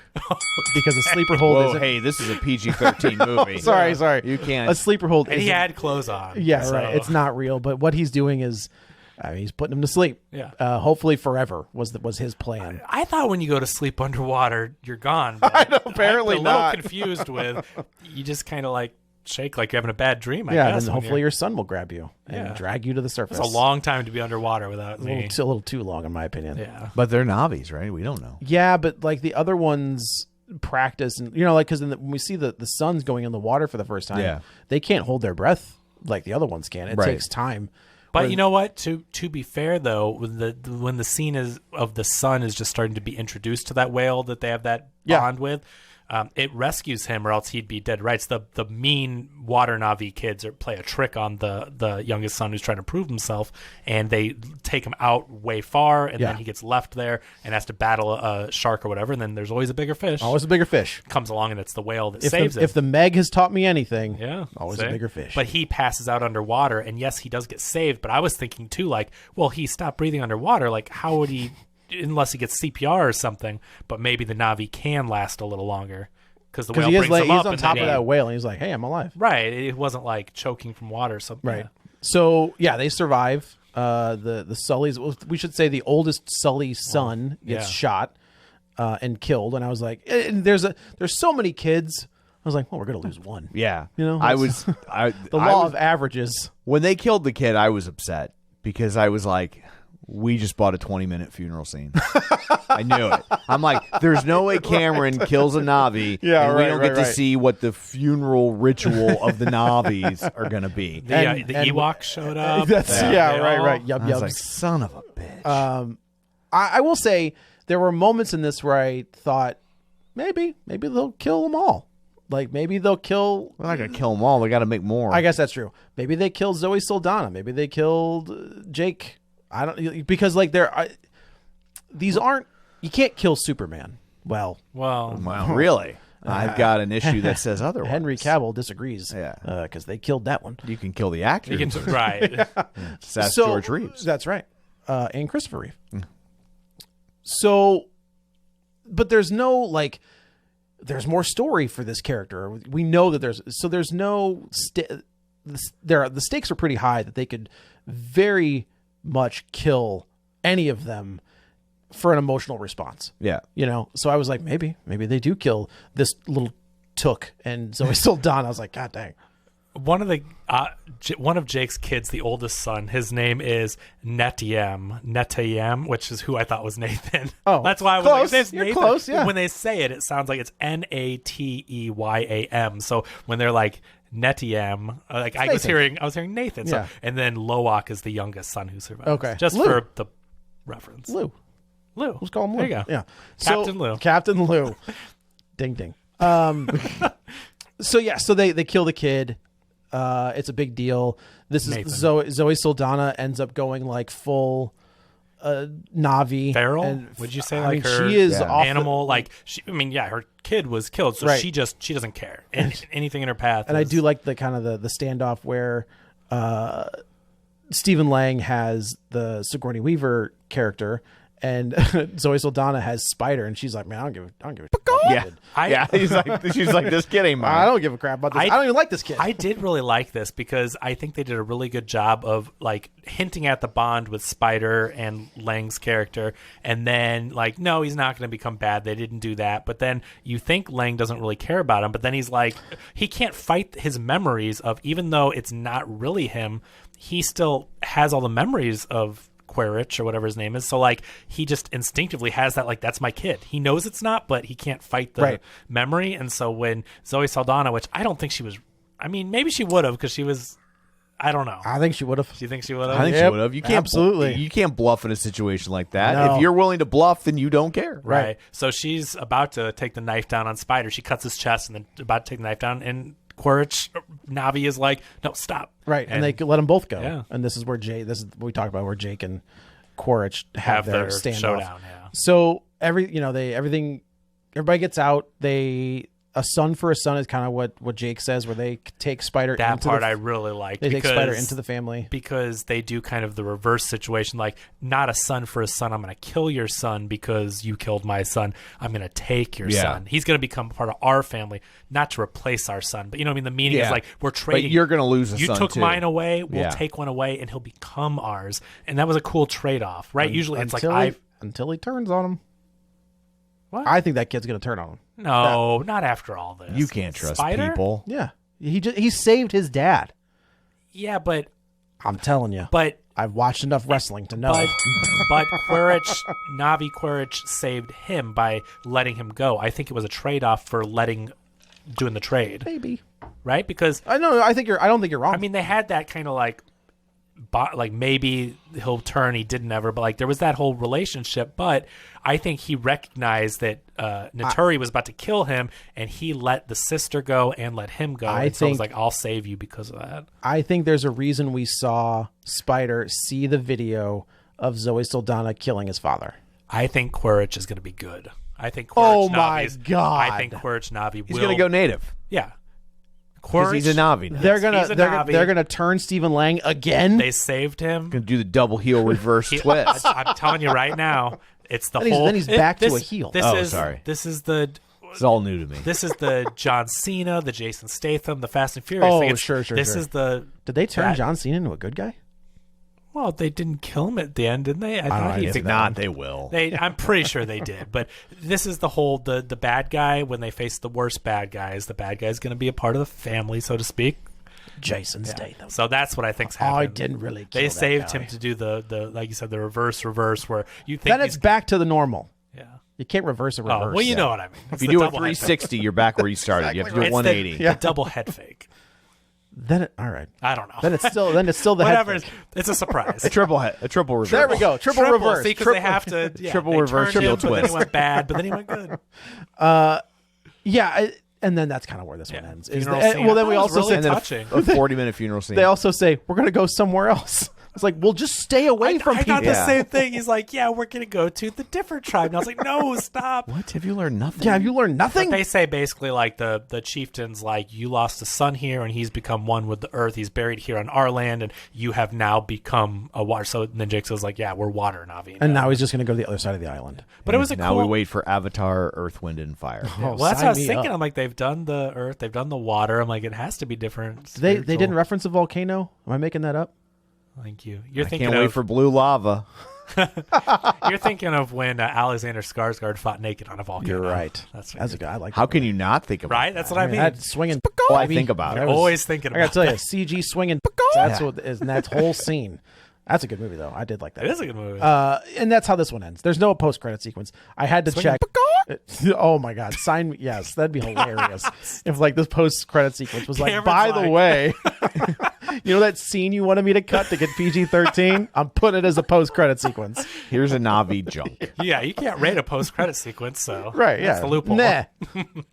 because a sleeper hold Whoa, isn't. hey, this is a PG-13 movie. Sorry. You can't. A sleeper hold. And he isn't- had clothes on. Yeah, so- right. It's not real, but what he's doing is, he's putting him to sleep. Yeah. Hopefully forever was his plan. I thought when you go to sleep underwater, you're gone. But I know, apparently I'm a little not. confused with you just kind of like shake like you're having a bad dream. I Yeah, guess, then when hopefully you're- your son will grab you and drag you to the surface. It's a long time to be underwater without a me. little too long, in my opinion. Yeah. But they're Navis, right? We don't know. Yeah, but like the other ones practice, and like because when we see the sons going in the water for the first time, they can't hold their breath like the other ones can. It takes time. But you know what? To be fair though, when the scene of the son is just starting to be introduced to that whale that they have that bond with, it rescues him, or else he'd be dead. Right? It's the mean water Navi kids play a trick on the youngest son who's trying to prove himself, and they take him out way far, and then he gets left there and has to battle a shark or whatever. And then there's always a bigger fish. Always a bigger fish. Comes along, and it's the whale that saves him. If the Meg has taught me anything, always see? a bigger fish. But he passes out underwater, and yes, he does get saved. But I was thinking too, like, well, he stopped breathing underwater. Like, how would he, unless he gets CPR or something? But maybe the Navi can last a little longer because the whale brings him up. He's on and top then of that whale, and he's like, "Hey, I'm alive." Right. It wasn't like choking from water or something. Right. So yeah, they survive. The Sully's. We should say the oldest Sully's son gets shot and killed. And I was like, and there's so many kids. I was like, well, we're gonna lose one. Yeah, You know, the law of averages. When they killed the kid, I was upset because I was like, we just bought a 20-minute funeral scene. I knew it. I'm like, there's no way Cameron kills a Navi and we don't get to see what the funeral ritual of the Navis are going to be. The Ewoks showed up. Right. I was like, son of a bitch. I will say there were moments in this where I thought maybe they'll kill them all. Like maybe they'll kill. They're not going to kill them all. They got to make more. I guess that's true. Maybe they killed Zoe Saldana. Maybe they killed Jake. I don't, because like these aren't. You can't kill Superman. Well, really? I've got an issue that says otherwise. Henry Cavill disagrees. Yeah, because they killed that one. You can kill the actor. Right. That's George Reeves. That's right. And Christopher Reeve. So, but there's no like. There's more story for this character. We know that there's no the stakes are pretty high that they could very much kill any of them for an emotional response. Yeah. So I was like, maybe they do kill this little Took and Zoe Saldana. I was like, God dang. One of Jake's kids, the oldest son, his name is Netayam, which is who I thought was Nathan. Oh, that's why I was close. like, "This You're Nathan." close, yeah. When they say it, it sounds like it's Nateyam. So when they're like Netayam, like I was hearing Nathan. So, Yeah. and then Lowak is the youngest son who survives. Okay. just Lou. for the reference. Lou. Let's call him Lou. There you go. Yeah. Captain Lou. Captain Lou. Ding ding. So they kill the kid. It's a big deal. This Nathan. is Zoe Saldana ends up going like full Navi. Feral? Would you say like her she is off animal? Her kid was killed, so Right. she doesn't care. Anything in her path. And I do like the kind of the standoff where Stephen Lang has the Sigourney Weaver character and Zoe Saldana has Spider, and she's like, man, I don't give a Yeah. She's like, this kid ain't mine. I don't give a crap about this. I don't even like this kid. I did really like this because I think they did a really good job of like hinting at the bond with Spider and Lang's character, and then like, no, he's not going to become bad. They didn't do that. But then you think Lang doesn't really care about him, but then he's like, he can't fight his memories of, even though it's not really him, he still has all the memories of Quaritch or whatever his name is. So like he just instinctively has that, like, that's my kid. He knows it's not, but he can't fight the memory. And so when Zoe Saldana, which I don't think she was, I mean, maybe she would have because she was, I don't know. I think she would have. Do you think she would have? I think she would have. You can't absolutely. You can't bluff in a situation like that. No. If you're willing to bluff, then you don't care. Right. So she's about to take the knife down on Spider. She cuts his chest and then about to take the knife down, and Quaritch Navi is like, no, stop. Right, and they let them both go. Yeah. And this is what we talked about, where Jake and Quaritch have their standoff. showdown. Yeah. So everybody gets out. A son for a son is kind of what Jake says, where they take Spider. That into part the, I really liked. They take Spider into the family because they do kind of the reverse situation, like not a son for a son. I'm going to kill your son because you killed my son. I'm going to take your son. He's going to become part of our family, not to replace our son. But you know what I mean? The meaning is like we're trading. But you're going to lose a you son took too. mine away. We'll take one away, and he'll become ours. And that was a cool trade-off, right? Usually it's like until he turns on him. What? I think that kid's going to turn on him. No, not after all this. You can't trust Spider? people. Yeah, he saved his dad. Yeah, but I'm telling you. But I've watched enough wrestling to know. But Navi Quaritch saved him by letting him go. I think it was a trade-off for doing the trade. Maybe. Right? Because I don't think you're wrong. I mean, they had that kind of like maybe he'll turn. He didn't ever, but like there was that whole relationship. But I think he recognized that Naturi was about to kill him, and he let the sister go and let him go. So I was like, I'll save you because of that. I think there's a reason we saw Spider see the video of Zoe Saldana killing his father. I think Quaritch is going to be good. I think Quaritch God! I think Quaritch Navi He's going to go native. Yeah. Because he's a Navi now. They're gonna turn Stephen Lang again. They saved him. Going to do the double heel reverse twist. I'm telling you right now, it's the then he's back to a heel. Sorry. This is it's all new to me. This is the John Cena, the Jason Statham, the Fast and Furious thing. Sure. This is the. Did they turn John Cena into a good guy? Well, they didn't kill him at the end, didn't they? I thought If not, they will. I'm pretty sure they did. But this is the whole the bad guy. When they face the worst bad guys, the bad guy is going to be a part of the family, so to speak. Jason Statham. So that's what I think's happened. I didn't really kill They that saved guy. him to do the like you said, the reverse, where you think Then it's back to the normal. Yeah. You can't reverse a reverse. Oh, well, you know what I mean. If you do a 360, you're back where you started. You have to do a 180. The double head fake. Then all right. I don't know. Then it's still the whatever. head fake. It's a surprise. A triple reverse. There we go. Triple reverse. See, because they have to. Yeah, Triple they reverse turned him, heel but then twist. he went bad, but then he went good. Yeah, and then that's kind of where this one ends. Funeral Well, scene. then I we thought it was also really said touching. A 40-minute funeral scene. they also say we're going to go somewhere else. It's like, well, just stay away from I people. thought the same thing. He's like, yeah, we're going to go to the different tribe. And I was like, no, stop. What? Have you learned nothing? Yeah, have you learned nothing? They say basically like the chieftain's like, you lost a son here and he's become one with the earth. He's buried here on our land and you have now become a water. So then Jake says like, yeah, we're water Navi. And now he's just going to go to the other side of the island. But it was a Now cool. we wait for Avatar, Earth, Wind, and Fire. Well, that's what sign I was me thinking. up. I'm like, they've done the earth, they've done the water. I'm like, it has to be different. They spiritual. didn't reference a volcano. Am I making that up? Thank you. You're I thinking can't wait of for blue lava. you're thinking of when Alexander Skarsgård fought naked on a volcano. You're right. That's That's a guy. I like. How that. can you not think about right. that? That's what I mean. That swinging. Well, I think about That it. was- Always thinking I about. got to tell you, CG swinging. That's what is in that whole scene. That's a good movie, though. I did like that. It is a good movie. And that's how this one ends. There's no post-credit sequence. I had to check. Oh my god! Sign me. Yes, that'd be hilarious if like this post-credit sequence was like, Cameron's by the like- way, you know that scene you wanted me to cut to get PG-13? I'm putting it as a post-credit sequence. Here's a Navi junk. Yeah, you can't rate a post-credit sequence, so Right? that's Yeah. the loophole.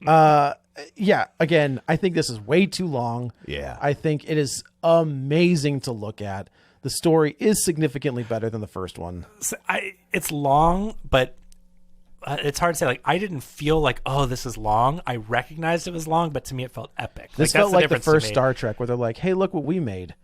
Nah. Yeah. Again, I think this is way too long. Yeah. I think it is amazing to look at. The story is significantly better than the first one. So it's long, but it's hard to say. Like, I didn't feel like, oh, this is long. I recognized it was long, but to me, it felt epic. This that's felt like the difference to first me. Star Trek, where they're like, "Hey, look what we made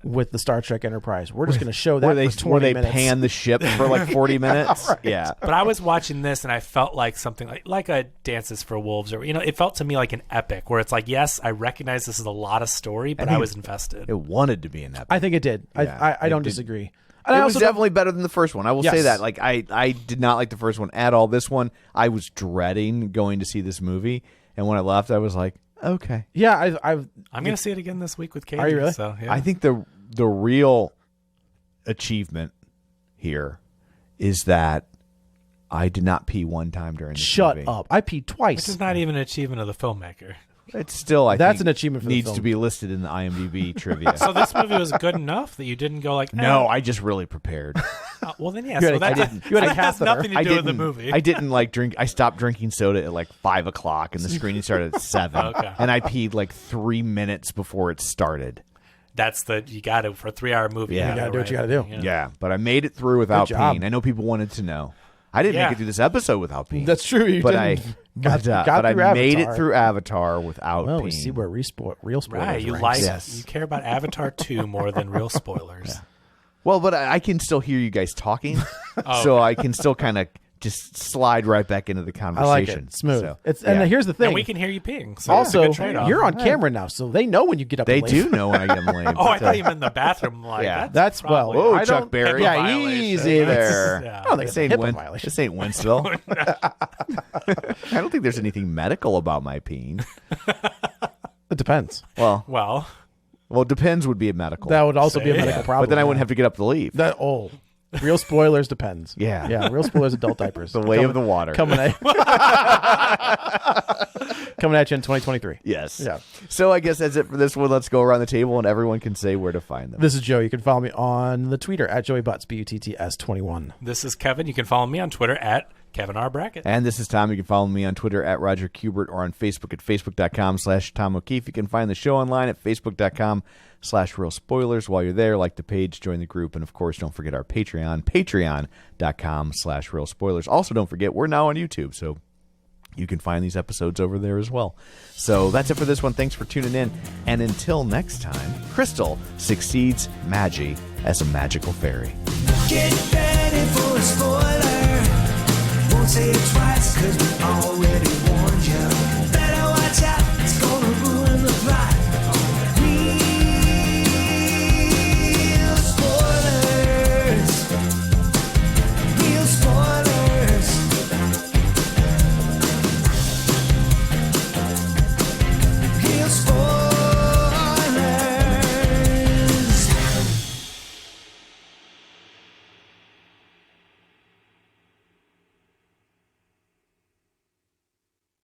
with the Star Trek Enterprise. We're just going to show that Where for 20 they minutes." pan the ship for like 40 minutes. Yeah. But I was watching this, and I felt like something like a Dances for Wolves, or it felt to me like an epic, where it's like, yes, I recognize this is a lot of story, but I was invested. It wanted to be an epic. I think it did. Yeah, I don't it did. disagree. And It I was also don't- definitely better than the first one. I will say Yes. that. Like I did not like the first one at all. This one, I was dreading going to see this movie, and when I left, I was like, okay. Yeah, I'm going to see it again this week with Katie. Are you really? So, yeah. I think the real achievement here is that I did not pee one time during this shut movie. up. I peed twice. This is not even an achievement of the filmmaker. It's still, I That's think, an achievement for the needs film. to be listed in the IMDb trivia. So this movie was good enough that you didn't go like, No, I just really prepared. well then yeah. You had So a- that, you had a that has catheter. nothing to I do with didn't. the movie. I didn't like drink. I stopped drinking soda at like 5 o'clock, and the screening started at 7. Okay. And I peed like 3 minutes before it started. That's you got to for a 3-hour movie. Yeah. you You gotta do what you gotta do. Yeah, but I made it through without Good job. peeing. I know people wanted to know. I didn't Yeah. make it through this episode without peeing. That's true. You but didn't. but I through made it Avatar. through Avatar without Well, peeing. we see where real spoilers Right, you ranks. like Yes. you care about Avatar 2 more than real spoilers. Well, but I can still hear you guys talking, so I can still kind of just slide right back into the I conversation. like it. Smooth. So, It's yeah. and here's the thing. And we can hear you peeing. So also, it's a good trade-off. you're on camera now, so they know when you get up. They and leave. do know when I get late. Oh, I thought you meant in the bathroom. Like, Yeah. That's well. probably- Whoa, I Chuck don't- Berry. Yeah, violation. easy there. Yeah. I don't think This it's a ain't, HIPAA violation. this ain't Winsville. I don't think there's anything medical about my peeing. It depends. Well, Well, depends would be a medical. That would also be a Say. medical problem. but then I yeah. wouldn't have to get up to leave. That real spoilers depends. Yeah. yeah. Real spoilers. Adult diapers. The way of the water. Coming at coming at you in 2023. Yes. Yeah. So I guess that's it for this one. Let's go around the table and everyone can say where to find them. This is Joe. You can follow me on the Twitter at JoeyButts BUTTS21. this is Kevin. You can follow me on Twitter at Kevin R. Brackett. And this is Tom. You can follow me on Twitter at Roger Kubert or on Facebook at Facebook.com/Tom O'Keefe. You can find the show online at Facebook.com/Real Spoilers. While you're there, like the page, join the group, and of course, don't forget our Patreon, Patreon.com/Real Spoilers. Also, don't forget, we're now on YouTube, so you can find these episodes over there as well. So that's it for this one. Thanks for tuning in. And until next time, Crystal succeeds Magi as a magical fairy. Get ready for a spoiler. Won't say it twice, cause we already warned you.